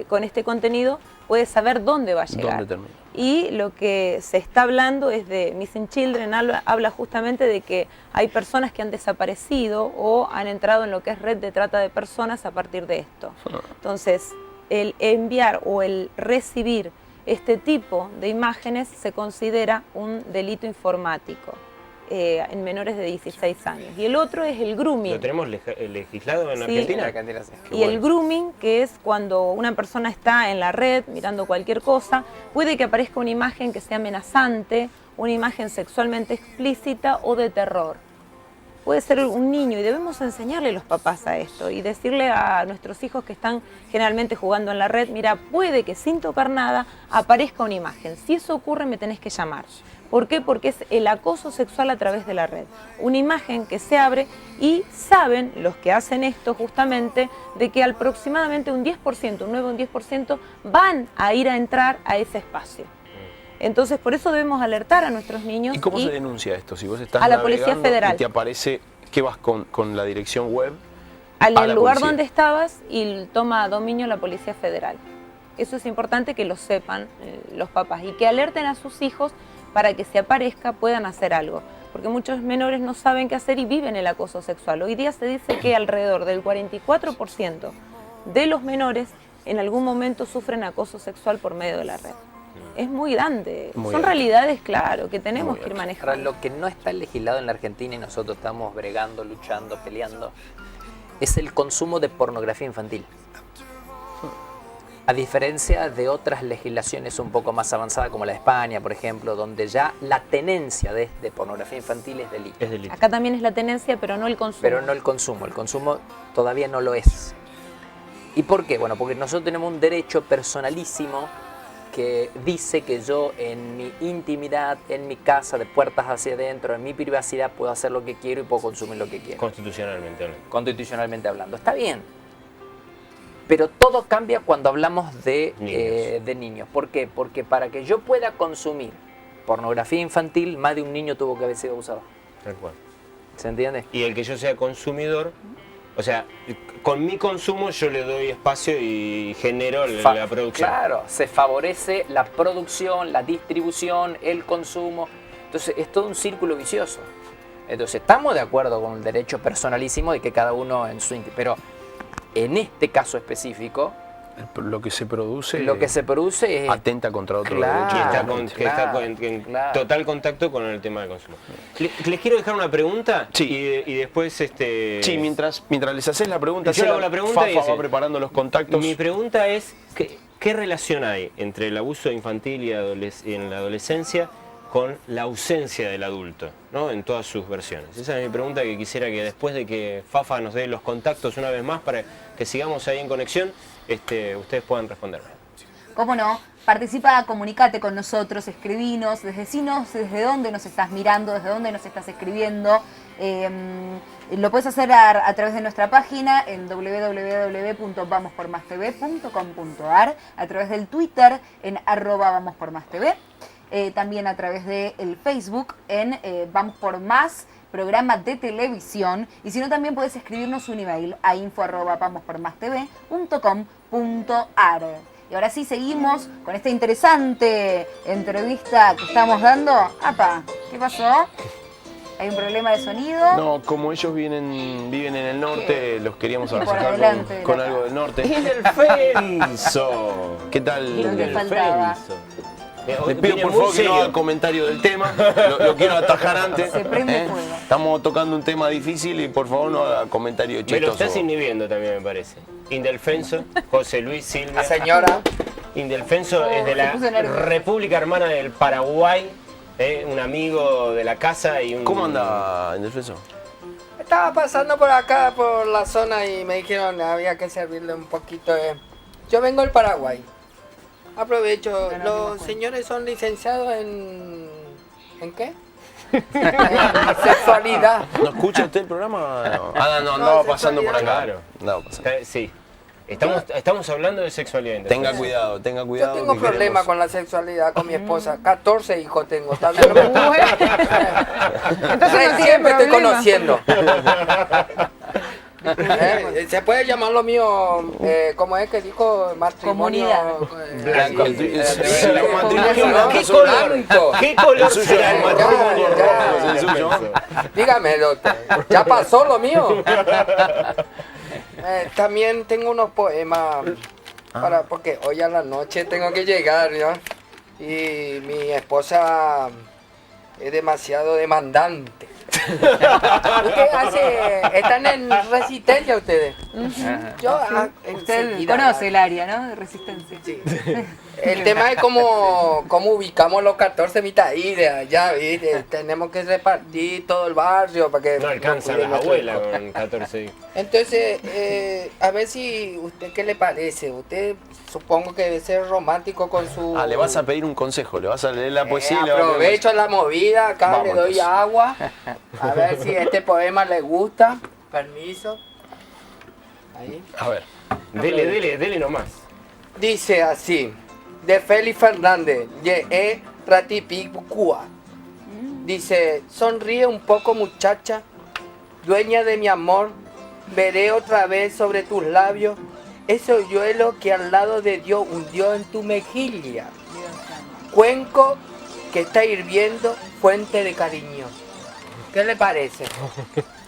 con este contenido, puede saber dónde va a llegar. ¿Dónde termina? Y lo que se está hablando es de Missing Children, habla justamente de que hay personas que han desaparecido o han entrado en lo que es red de trata de personas a partir de esto. Entonces, el enviar o el recibir este tipo de imágenes se considera un delito informático en menores de 16 años. Y el otro es el grooming. ¿Lo tenemos legislado en Sí. Argentina? Argentina sí. Y el grooming, que es cuando una persona está en la red mirando cualquier cosa, puede que aparezca una imagen que sea amenazante, una imagen sexualmente explícita o de terror. Puede ser un niño y debemos enseñarle a los papás a esto y decirle a nuestros hijos que están generalmente jugando en la red, mira, puede que sin tocar nada aparezca una imagen. Si eso ocurre me tenés que llamar. ¿Por qué? Porque es el acoso sexual a través de la red. Una imagen que se abre y saben los que hacen esto justamente de que aproximadamente un 10%, un 9 o un 10% van a ir a entrar a ese espacio. Entonces, por eso debemos alertar a nuestros niños. ¿Y cómo se denuncia esto? Si vos estás a la Policía navegando Federal. y te aparece, ¿qué vas con la dirección web? Al a la lugar policía? donde estabas y toma dominio la Policía Federal. Eso es importante que lo sepan los papás y que alerten a sus hijos para que si aparezca puedan hacer algo. Porque muchos menores no saben qué hacer y viven el acoso sexual. Hoy día se dice que alrededor del 44% de los menores en algún momento sufren acoso sexual por medio de la red. Es muy grande. Muy Son alto. realidades, claro, que tenemos Muy que ir alto. manejando. Ahora, lo que no está legislado en la Argentina y nosotros estamos bregando, luchando, peleando, es el consumo de pornografía infantil. A diferencia de otras legislaciones un poco más avanzadas como la de España, por ejemplo, donde ya la tenencia de pornografía infantil es delito. Es delito. Acá también es la tenencia, pero no el consumo. Pero no el consumo todavía no lo es. ¿Y por qué? Bueno, porque nosotros tenemos un derecho personalísimo que dice que yo en mi intimidad, en mi casa, de puertas hacia adentro, en mi privacidad, puedo hacer lo que quiero y puedo consumir lo que quiero. Constitucionalmente hablando. Constitucionalmente hablando. Está bien. Pero todo cambia cuando hablamos de niños. ¿Por qué? Porque para que yo pueda consumir pornografía infantil, más de un niño tuvo que haber sido abusado. Tal cual. ¿Se entiende? Y el que yo sea consumidor, o sea, con mi consumo yo le doy espacio y genero la producción. Claro, se favorece la producción, la distribución, el consumo. Entonces es todo un círculo vicioso. Entonces estamos de acuerdo con el derecho personalísimo de que cada uno en su... Pero en este caso específico, Lo que se produce. Lo que se produce es... atenta contra otro Claro. Que derecho. está en claro. total contacto con el tema de consumo. Les quiero dejar una pregunta Sí. y después Sí, mientras les haces la pregunta, Yo le hago Seba, la pregunta y Fafa dice, va preparando los contactos. Mi pregunta es, ¿qué relación hay entre el abuso infantil y en la adolescencia con la ausencia del adulto, ¿no? En todas sus versiones? Esa es mi pregunta que quisiera que después de que Fafa nos dé los contactos una vez más para que sigamos ahí en conexión, ustedes puedan responderme. ¿Cómo no? Participa, comunicate con nosotros, escribinos, decinos desde dónde nos estás mirando, desde dónde nos estás escribiendo. Lo puedes hacer a través de nuestra página en www.vamospormastv.com.ar, a través del Twitter en @vamospormastv, también a través del Facebook en Vamos por Más, programa de televisión, y si no también puedes escribirnos un email a info@vamospormastv.com.ar. Y ahora sí seguimos con esta interesante entrevista que estamos dando. ¡Apa! ¿Qué pasó? ¿Hay un problema de sonido? No, como ellos viven en el norte, los queríamos Por acercar adelante de con la algo del norte. ¡Indelfenso! ¿Qué tal? Lo que faltaba. Le pido por favor que no haga comentario del tema, lo quiero atajar antes. Se prende fuego. Estamos tocando un tema difícil y por favor no haga comentario Me lo chistoso. estás inhibiendo también, me parece. Indelfenso, José Luis Silvia. La señora... Indelfenso es de la se puso nervioso. República Hermana del Paraguay, un amigo de la casa y un... ¿Cómo anda Indefenso? Estaba pasando por acá, por la zona, y me dijeron que había que servirle un poquito de... Yo vengo del Paraguay. Aprovecho. Los señores son licenciados en... ¿En qué? En sexualidad. ¿No escucha usted el programa? No. Ah, no, andaba pasando por acá. Claro. Andaba pasando. Sí. Estamos hablando de sexualidad. Tenga Indelfenso. cuidado. Yo tengo que problemas queremos- con la sexualidad con mi esposa. 14 hijos tengo. ¿Está bien? Entonces no tiene Recién me estoy problema. conociendo. Se puede llamar lo mío, ¿cómo es que dijo? Matrimonio. Blanco. Sí, los matrimonios ¿no? blancos ¿Qué son color? blancos. ¿Qué color El suyo será es el el matrimonio? ya. El suyo. Dígame, doctor, ¿ya pasó lo mío? También tengo unos poemas porque hoy a la noche tengo que llegar, ¿no? Y mi esposa es demasiado demandante. Están en resistencia ustedes. Yo Usted enseguida- conoce el área, ¿no? De resistencia. Sí. El tema es cómo ubicamos los 14 mitades, ya, ¿viste? Tenemos que repartir todo el barrio para que... No alcanzan cuiden las nuestro abuelas hijo. con 14 hijos. Entonces, a ver si usted, ¿qué le parece? Usted supongo que debe ser romántico con su... Le vas a pedir un consejo, le vas a leer la poesía y le vas a pedir un aprovecho la movida, acá Vamos, le doy entonces. agua, a ver si este poema le gusta. Permiso. Ahí. consejo. A ver. Dele nomás. Dice así, de Félix Fernández, ye Ratipicúa. Dice, sonríe un poco muchacha, dueña de mi amor, veré otra vez sobre tus labios ese hoyuelo que al lado de Dios hundió en tu mejilla. Cuenco que está hirviendo, fuente de cariño. ¿Qué le parece?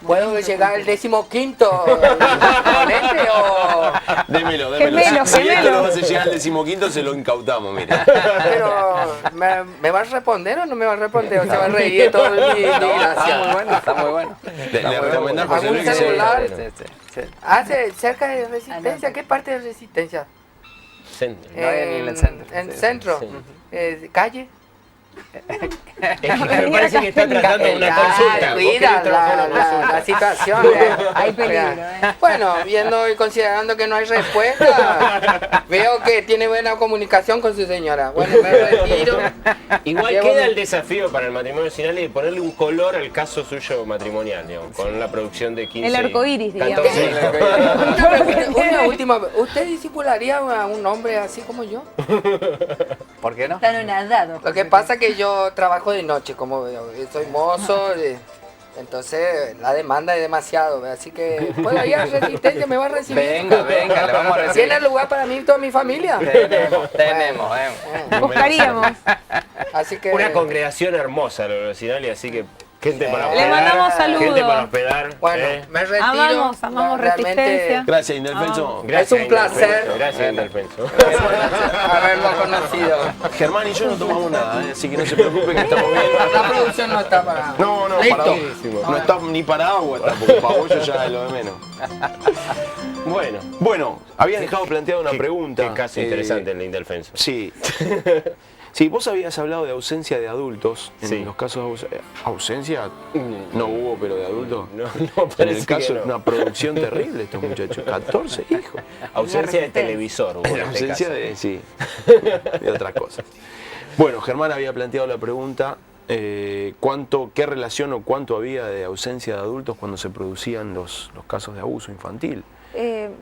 ¿Puedo llegar al 15º con este o...? Démelo. Gemelo, Si esto gemelo. lo vas a llegar al 15º, se lo incautamos, mire. Pero, ¿me va a responder o no me va a responder? ¿O se va a reír de todo mi gracia? Está muy bueno. Le recomendás, José ¿Algún Luis, que se celular? Sí. Hace cerca de Resistencia. ¿Qué parte de Resistencia? Centro. No, en el centro. ¿En Sí. centro? Sí. ¿Calle? Es que me parece que está tratando de una consulta. Vos Cuida querés trabajar una la consulta. situación. Hay peligro, Bueno, viendo y considerando que no hay respuesta, veo que tiene buena comunicación con su señora. Bueno, me retiro. Igual Llevo queda mi- el desafío para el matrimonio final y de ponerle un color al caso suyo matrimonial, digamos, con la producción de 15 El arco iris, digamos. 14 Una última. ¿Usted discipularía a un hombre así como yo? ¿Por qué no? Están anonadados. Lo que pasa es que yo trabajo de noche, como soy mozo, entonces la demanda es demasiado, así que puedo ir a Resistencia, me va a recibir. Venga, le vamos a recibir. ¿Tiene lugar para mí y toda mi familia? Tenemos. Buscaríamos. Así que Una congregación hermosa la vecinal y así que Gente para Le hospedar. mandamos saludos. Gente para hospedar. Bueno, me retiro. Amamos Realmente Resistencia. Gracias, Indelfenso. Gracias, Es un placer. Indelfenso. Gracias, Indelfenso. haberlo conocido. Germán y yo no tomamos nada, así que no se preocupe que estamos bien. La producción no está para... No, Listo. para no está ni para agua tampoco, para bollo ya es lo de menos. Bueno, habías dejado planteada una pregunta. Qué caso interesante el de Indelfenso. Sí. Sí, vos habías hablado de ausencia de adultos. En Sí. los casos de ausencia no hubo, pero de adultos. No, En parece el caso que de no. una producción terrible estos muchachos. 14 hijos. Ausencia de televisor hubo en este Ausencia caso. de, sí, de otras cosas. Bueno, Germán había planteado la pregunta, ¿qué relación o cuánto había de ausencia de adultos cuando se producían los casos de abuso infantil?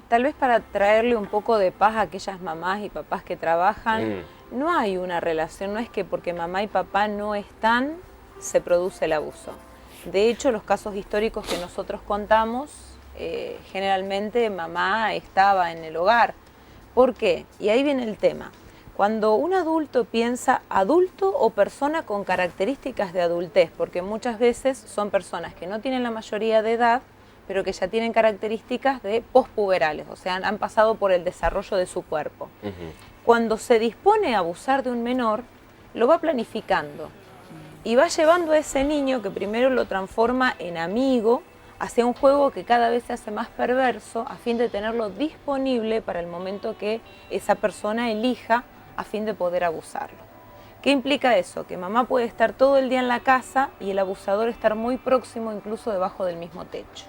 Tal vez para traerle un poco de paz a aquellas mamás y papás que trabajan, no hay una relación, no es que porque mamá y papá no están, se produce el abuso. De hecho, los casos históricos que nosotros contamos, generalmente mamá estaba en el hogar. ¿Por qué? Y ahí viene el tema. Cuando un adulto piensa adulto o persona con características de adultez, porque muchas veces son personas que no tienen la mayoría de edad, pero que ya tienen características de pospuberales, o sea, han pasado por el desarrollo de su cuerpo. Cuando se dispone a abusar de un menor, lo va planificando y va llevando a ese niño que primero lo transforma en amigo hacia un juego que cada vez se hace más perverso a fin de tenerlo disponible para el momento que esa persona elija a fin de poder abusarlo. ¿Qué implica eso? Que mamá puede estar todo el día en la casa y el abusador estar muy próximo, incluso debajo del mismo techo.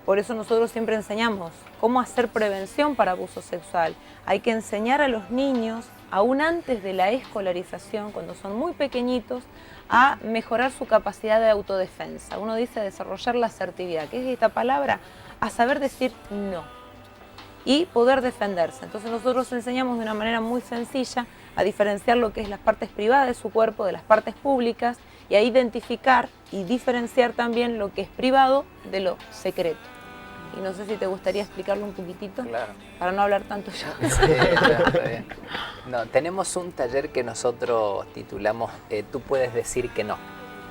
Por eso nosotros siempre enseñamos cómo hacer prevención para abuso sexual. Hay que enseñar a los niños, aún antes de la escolarización, cuando son muy pequeñitos, a mejorar su capacidad de autodefensa. Uno dice desarrollar la asertividad. ¿Qué es esta palabra? A saber decir no y poder defenderse. Entonces nosotros enseñamos de una manera muy sencilla a diferenciar lo que es las partes privadas de su cuerpo de las partes públicas y a identificar y diferenciar también lo que es privado de lo secreto. Y no sé si te gustaría explicarlo un poquitito, Claro. para no hablar tanto yo. Sí, está bien. No, tenemos un taller que nosotros titulamos Tú puedes decir que no.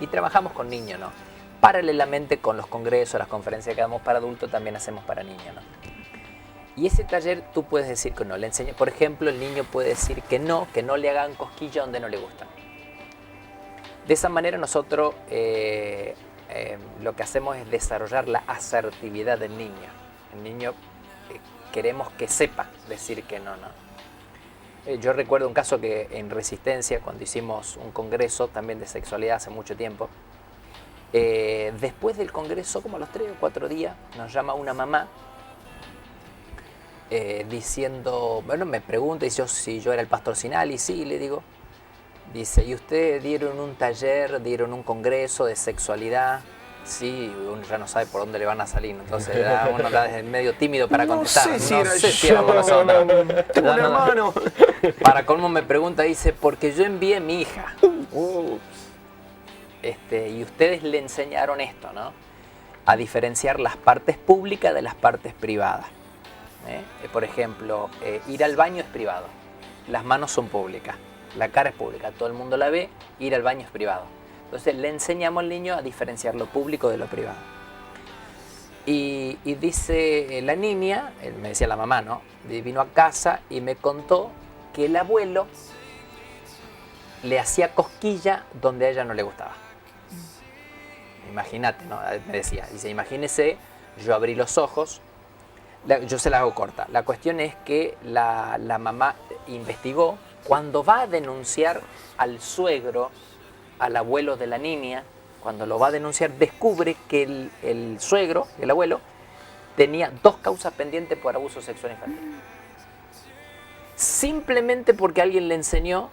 Y trabajamos con niños, ¿no? Paralelamente con los congresos, las conferencias que damos para adultos, también hacemos para niños, ¿no? Y ese taller tú puedes decir que no. Le enseño, por ejemplo, el niño puede decir que no le hagan cosquillas donde no le gustan. De esa manera nosotros lo que hacemos es desarrollar la asertividad del niño. El niño queremos que sepa decir que no. Yo recuerdo un caso que en Resistencia, cuando hicimos un congreso también de sexualidad hace mucho tiempo, después del congreso, como a los 3 o 4 días, nos llama una mamá diciendo, bueno, me pregunta si yo era el pastor Sinal, y sí, le digo. Dice, ¿y ustedes dieron un taller, dieron un congreso de sexualidad? Sí, uno ya no sabe por dónde le van a salir, entonces uno está medio tímido para contestar. No sé sé si éramos nosotros. Tengo un hermano. Para colmo me pregunta, dice, porque yo envié a mi hija. Y ustedes le enseñaron esto, ¿no? A diferenciar las partes públicas de las partes privadas. Por ejemplo, ir al baño es privado, las manos son públicas. La cara es pública, todo el mundo la ve, ir al baño es privado. Entonces le enseñamos al niño a diferenciar lo público de lo privado. Y dice la niña, me decía la mamá, ¿no? Vino a casa y me contó que el abuelo le hacía cosquilla donde a ella no le gustaba. Imagínate, ¿no? Me decía, dice, imagínese, yo abrí los ojos, yo se la hago corta. La cuestión es que la mamá investigó. Cuando va a denunciar al suegro, al abuelo de la niña, cuando lo va a denunciar, descubre que el suegro, el abuelo, tenía 2 causas pendientes por abuso sexual infantil. Simplemente porque alguien le enseñó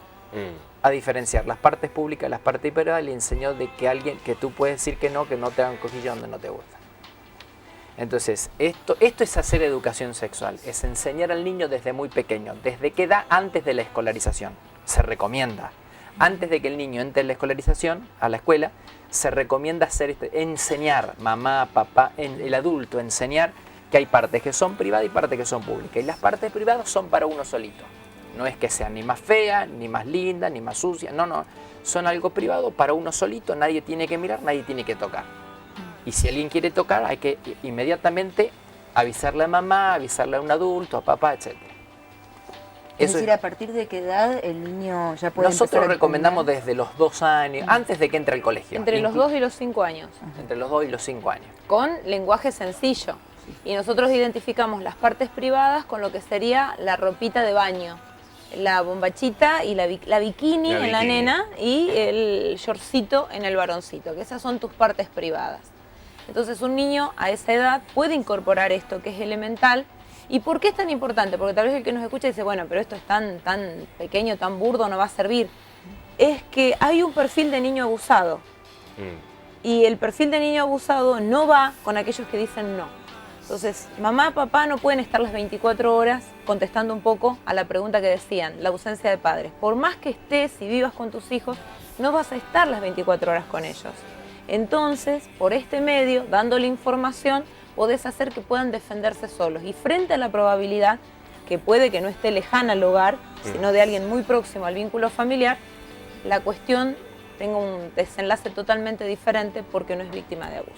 a diferenciar las partes públicas de las partes privadas, le enseñó de que tú puedes decir que no te hagan cosquillas donde no te gusta. Entonces, esto es hacer educación sexual, es enseñar al niño desde muy pequeño, desde qué edad antes de la escolarización. Se recomienda, antes de que el niño entre en la escolarización, a la escuela, se recomienda enseñar, mamá, papá, el adulto, enseñar que hay partes que son privadas y partes que son públicas. Y las partes privadas son para uno solito. No es que sea ni más fea, ni más linda, ni más sucia. No, no. Son algo privado para uno solito. Nadie tiene que mirar, nadie tiene que tocar. Y si alguien quiere tocar, hay que inmediatamente avisarle a mamá, avisarle a un adulto, a papá, etc. Es decir, ¿a partir de qué edad el niño ya puede Nosotros empezar a recomendamos entender? desde los 2 años, antes de que entre al colegio. Entre los 2 y los 5 años. Entre los 2 y los 5 años. Con lenguaje sencillo. Y nosotros identificamos las partes privadas con lo que sería la ropita de baño, la bombachita y la bikini en la nena y el shortcito en el varoncito, que esas son tus partes privadas. Entonces un niño a esa edad puede incorporar esto que es elemental. ¿Y por qué es tan importante? Porque tal vez el que nos escucha dice, bueno, pero esto es tan pequeño, tan burdo, no va a servir. Es que hay un perfil de niño abusado. Y el perfil de niño abusado no va con aquellos que dicen no. Entonces, mamá, papá no pueden estar las 24 horas contestando un poco a la pregunta que decían, la ausencia de padres. Por más que estés y vivas con tus hijos, no vas a estar las 24 horas con ellos. Entonces, por este medio, dándole información, podés hacer que puedan defenderse solos. Y frente a la probabilidad que puede que no esté lejana al hogar, sino de alguien muy próximo al vínculo familiar, la cuestión tenga un desenlace totalmente diferente porque no es víctima de abuso.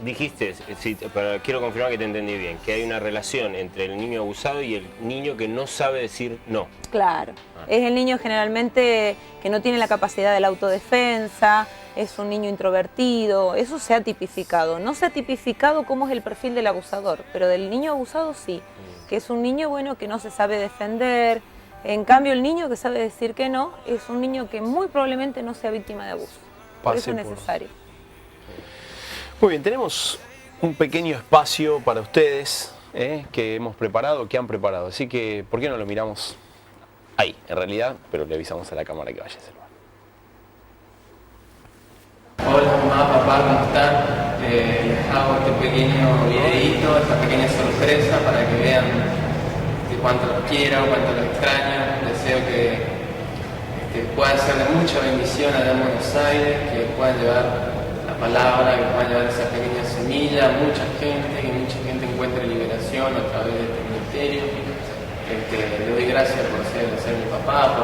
Dijiste, sí, pero quiero confirmar que te entendí bien, que hay una relación entre el niño abusado y el niño que no sabe decir no. Claro, es el niño generalmente que no tiene la capacidad de la autodefensa, es un niño introvertido, eso se ha tipificado. No se ha tipificado cómo es el perfil del abusador, pero del niño abusado sí, que es un niño bueno que no se sabe defender. En cambio, el niño que sabe decir que no es un niño que muy probablemente no sea víctima de abuso. Por eso es necesario. Muy bien, tenemos un pequeño espacio para ustedes que hemos preparado, que han preparado. Así que, ¿por qué no lo miramos ahí, en realidad? Pero le avisamos a la cámara que vaya a hacerlo. Hola mamá, papá, ¿cómo están? Les hago este pequeño videíto, esta pequeña sorpresa para que vean de cuánto los quiero, cuánto los extraño. Deseo que puedan ser de mucha bendición allá en Buenos Aires, que puedan llevar la palabra, que puedan llevar esa pequeña semilla a mucha gente, que mucha gente encuentre liberación a través de este ministerio. Le doy gracias por ser mi papá,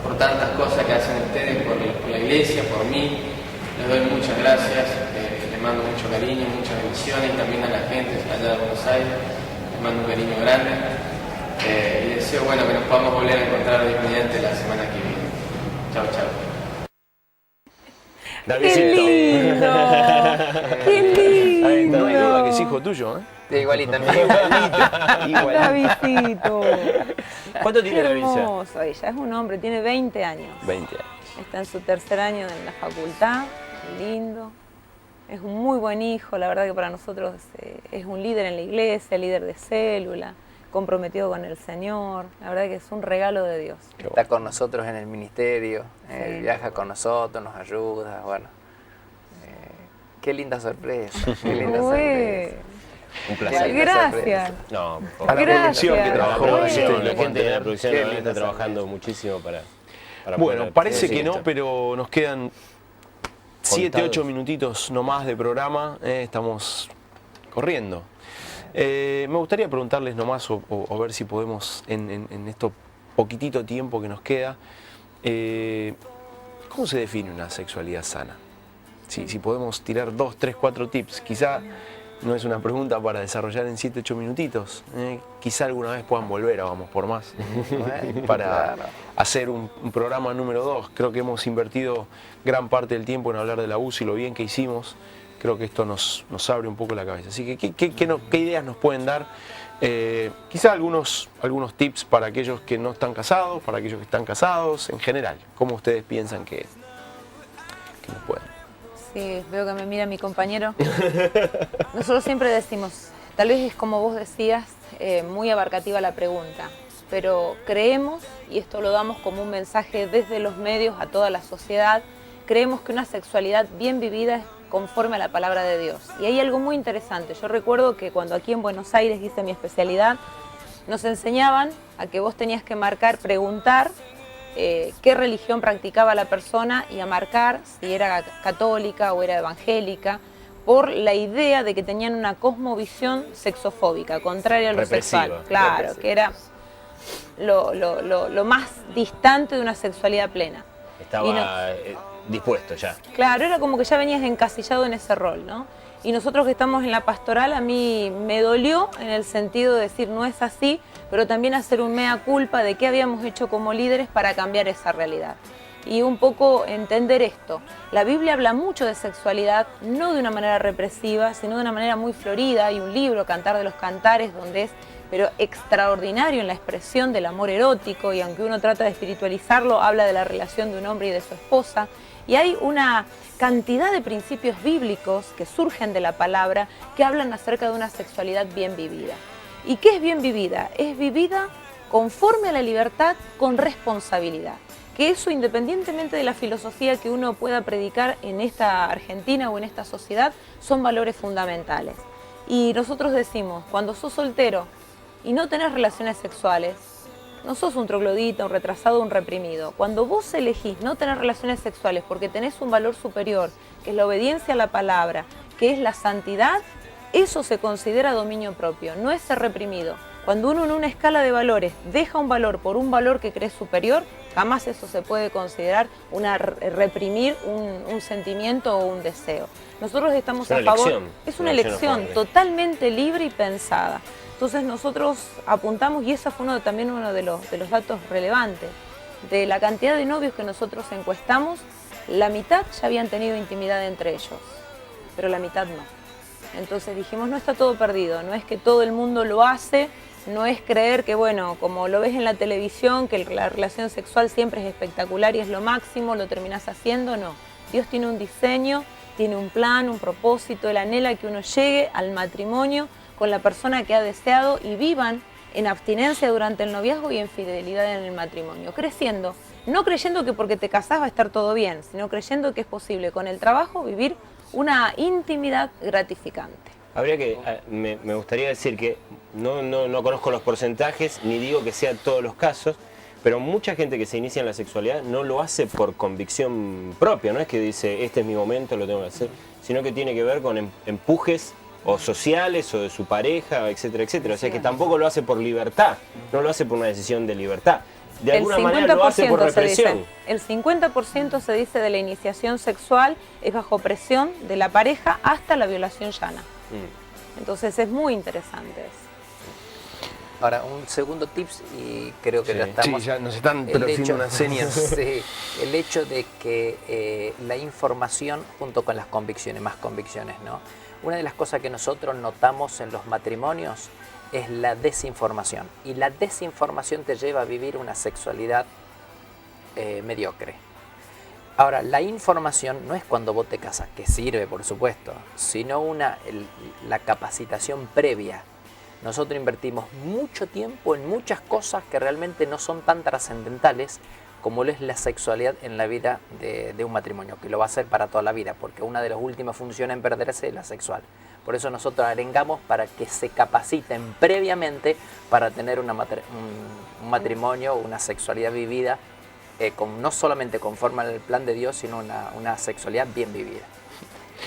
por tantas cosas que hacen ustedes por la iglesia, por mí. Les doy muchas gracias, les mando mucho cariño, muchas bendiciones, y también a la gente allá de Buenos Aires, les mando un cariño grande. Y deseo que nos podamos volver a encontrar mediante la semana que viene. Chao, chao. ¡Qué lindo! ¡Qué lindo! No hay duda que es hijo tuyo, ¿eh? Sí, igualito. Davidcito. ¿Cuánto tiene la Vilcia? Hermoso, ella es un hombre, tiene 20 años. 20 años. Está en su 3er año en la facultad, lindo. Es un muy buen hijo, la verdad que para nosotros es un líder en la iglesia, líder de célula, comprometido con el Señor. La verdad que es un regalo de Dios. Está con nosotros en el ministerio, viaja con nosotros, nos ayuda, bueno. Qué linda sorpresa, qué linda sorpresa. Un placer. Gracias. No, a la producción que la trabajó. producción, la Bueno. gente de la producción Qué está linda trabajando muchísimo para Bueno, poder parece decir que no, esto. pero nos quedan 7, Contados. 8 minutitos nomás de programa. Estamos corriendo. Me gustaría preguntarles nomás o ver si podemos, en esto poquitito tiempo que nos queda, ¿cómo se define una sexualidad sana? Si podemos tirar 2, 3, 4 tips. Quizá no es una pregunta para desarrollar en 7, 8 minutitos. Quizá alguna vez puedan volver a Vamos por Más para hacer un programa número 2. Creo que hemos invertido gran parte del tiempo en hablar del abuso y lo bien que hicimos. Creo que esto nos abre un poco la cabeza. Así que, ¿qué ideas nos pueden dar? Quizá algunos tips para aquellos que no están casados, para aquellos que están casados, en general. ¿Cómo ustedes piensan que nos pueden? Sí, veo que me mira mi compañero. Nosotros siempre decimos, tal vez es como vos decías, muy abarcativa la pregunta, pero creemos, y esto lo damos como un mensaje desde los medios a toda la sociedad, creemos que una sexualidad bien vivida es conforme a la palabra de Dios. Y hay algo muy interesante. Yo recuerdo que cuando aquí en Buenos Aires hice mi especialidad, nos enseñaban a que vos tenías que marcar, preguntar qué religión practicaba la persona y a marcar si era católica o era evangélica, por la idea de que tenían una cosmovisión sexofóbica, contraria a lo Represiva, sexual. Claro, represiva. que era lo más distante de una sexualidad plena. Estaba dispuesto ya. Claro, era como que ya venías encasillado en ese rol, ¿no? Y nosotros que estamos en la pastoral, a mí me dolió en el sentido de decir no es así, pero también hacer un mea culpa de qué habíamos hecho como líderes para cambiar esa realidad. Y un poco entender esto. La Biblia habla mucho de sexualidad, no de una manera represiva, sino de una manera muy florida. Hay un libro, Cantar de los Cantares, donde es pero extraordinario en la expresión del amor erótico, y aunque uno trata de espiritualizarlo, habla de la relación de un hombre y de su esposa. Y hay una cantidad de principios bíblicos que surgen de la palabra que hablan acerca de una sexualidad bien vivida. ¿Y qué es bien vivida? Es vivida conforme a la libertad con responsabilidad. Que eso, independientemente de la filosofía que uno pueda predicar en esta Argentina o en esta sociedad, son valores fundamentales. Y nosotros decimos, cuando sos soltero y no tenés relaciones sexuales, no sos un troglodita, un retrasado, un reprimido. Cuando vos elegís no tener relaciones sexuales porque tenés un valor superior, que es la obediencia a la palabra, que es la santidad, eso se considera dominio propio, no es ser reprimido. Cuando uno en una escala de valores deja un valor por un valor que cree superior, jamás eso se puede considerar reprimir un sentimiento o un deseo. Nosotros estamos a favor, es una elección totalmente libre y pensada. Entonces nosotros apuntamos, y ese fue también uno de los datos relevantes, de la cantidad de novios que nosotros encuestamos, la mitad ya habían tenido intimidad entre ellos, pero la mitad no. Entonces dijimos, no está todo perdido, no es que todo el mundo lo hace, no es creer que, bueno, como lo ves en la televisión, que la relación sexual siempre es espectacular y es lo máximo, lo terminás haciendo, no. Dios tiene un diseño, tiene un plan, un propósito, Él anhela que uno llegue al matrimonio con la persona que ha deseado y vivan en abstinencia durante el noviazgo y en fidelidad en el matrimonio, creciendo, no creyendo que porque te casás va a estar todo bien, sino creyendo que es posible con el trabajo vivir una intimidad gratificante. Habría que, me gustaría decir que no conozco los porcentajes, ni digo que sean todos los casos, pero mucha gente que se inicia en la sexualidad no lo hace por convicción propia, no es que dice, este es mi momento, lo tengo que hacer, sino que tiene que ver con empujes o sociales o de su pareja, etcétera, etcétera. O sea que tampoco lo hace por libertad, no lo hace por una decisión de libertad. De alguna manera lo hace por represión. El 50% se dice de la iniciación sexual es bajo presión de la pareja hasta la violación llana. Entonces es muy interesante eso. Ahora, un segundo tips, y creo que ya estamos... Sí, ya nos están haciendo unas señas. Sí, el hecho de que la información junto con las convicciones, más convicciones, ¿no? Una de las cosas que nosotros notamos en los matrimonios es la desinformación. Y la desinformación te lleva a vivir una sexualidad mediocre. Ahora, la información no es cuando vos te casas, que sirve por supuesto, sino la capacitación previa. Nosotros invertimos mucho tiempo en muchas cosas que realmente no son tan trascendentales como lo es la sexualidad en la vida de un matrimonio, que lo va a hacer para toda la vida, porque una de las últimas funciones en perderse es la sexual. Por eso nosotros arengamos para que se capaciten previamente para tener un matrimonio, una sexualidad vivida, no solamente conforme al plan de Dios, sino una sexualidad bien vivida.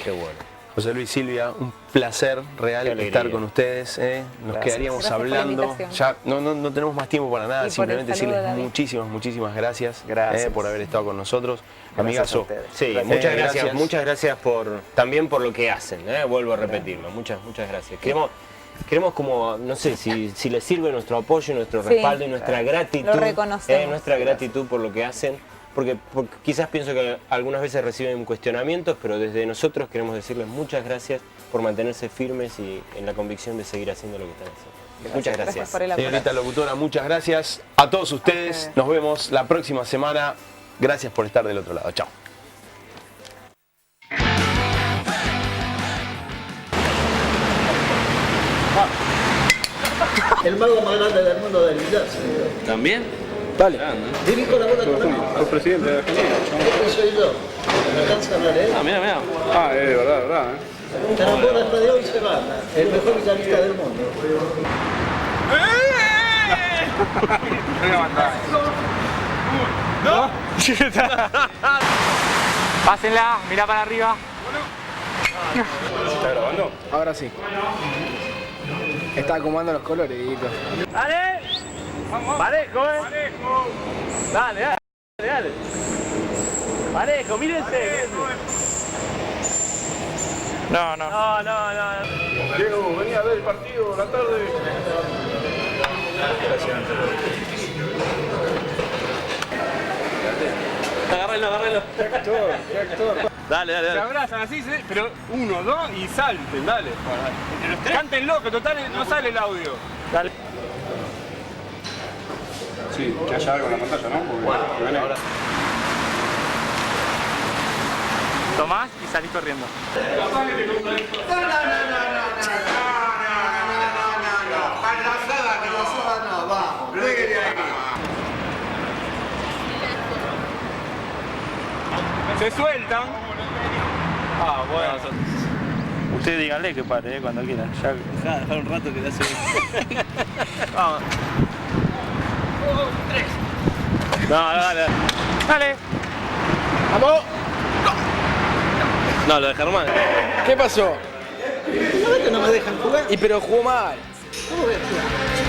Qué bueno. José Luis, Silvia, un placer real estar con ustedes. Nos quedaríamos hablando. Ya no tenemos más tiempo para nada, simplemente decirles muchísimas gracias, por haber estado con nosotros. Amigazo. Sí, muchas gracias también por lo que hacen, vuelvo a repetirlo. Muchas gracias. Queremos como, no sé, si les sirve nuestro apoyo, nuestro respaldo y nuestra gratitud. Lo reconocemos. Nuestra gratitud por lo que hacen. Porque quizás pienso que algunas veces reciben cuestionamientos, pero desde nosotros queremos decirles muchas gracias por mantenerse firmes y en la convicción de seguir haciendo lo que están haciendo. Muchas gracias. Señorita locutora, muchas gracias a todos ustedes. Nos vemos la próxima semana. Gracias por estar del otro lado. Chao. El mago más grande del mundo del billar, señor. ¿También? Vale. Dirijo la bola con el presidente de Argentina. Este soy yo. ¿Me alcanza a hablar, Ah, mira. Ah, de verdad, Te enamora hasta de hoy se va. El mejor guitarrista del mundo. ¿No? Pásenla, mirá para arriba. ¿Se está grabando? Ahora sí. Está acomodando los colores, Dieguito. ¡Dale! Parejo, Dale, dale, dale. Parejo, mírense. No. Diego, vení a ver el partido la tarde. Agárrenlo. Dale. Se abrazan así, pero 1, 2 y salten, dale. Cántenlo, que total no sale el audio. Dale. Sí, que haya algo en la pantalla, ¿no? Porque ahora. Tomás y salís corriendo. Se sueltan. Ah, bueno. Ustedes díganle que pare, cuando quieran. Ya dejar un rato que le hace. Vamos. 3. Dale. ¡Vamos! No, lo dejaron mal. ¿Qué pasó? ¿No ves que no me dejan jugar? Y pero jugó mal. ¿Cómo voy a jugar?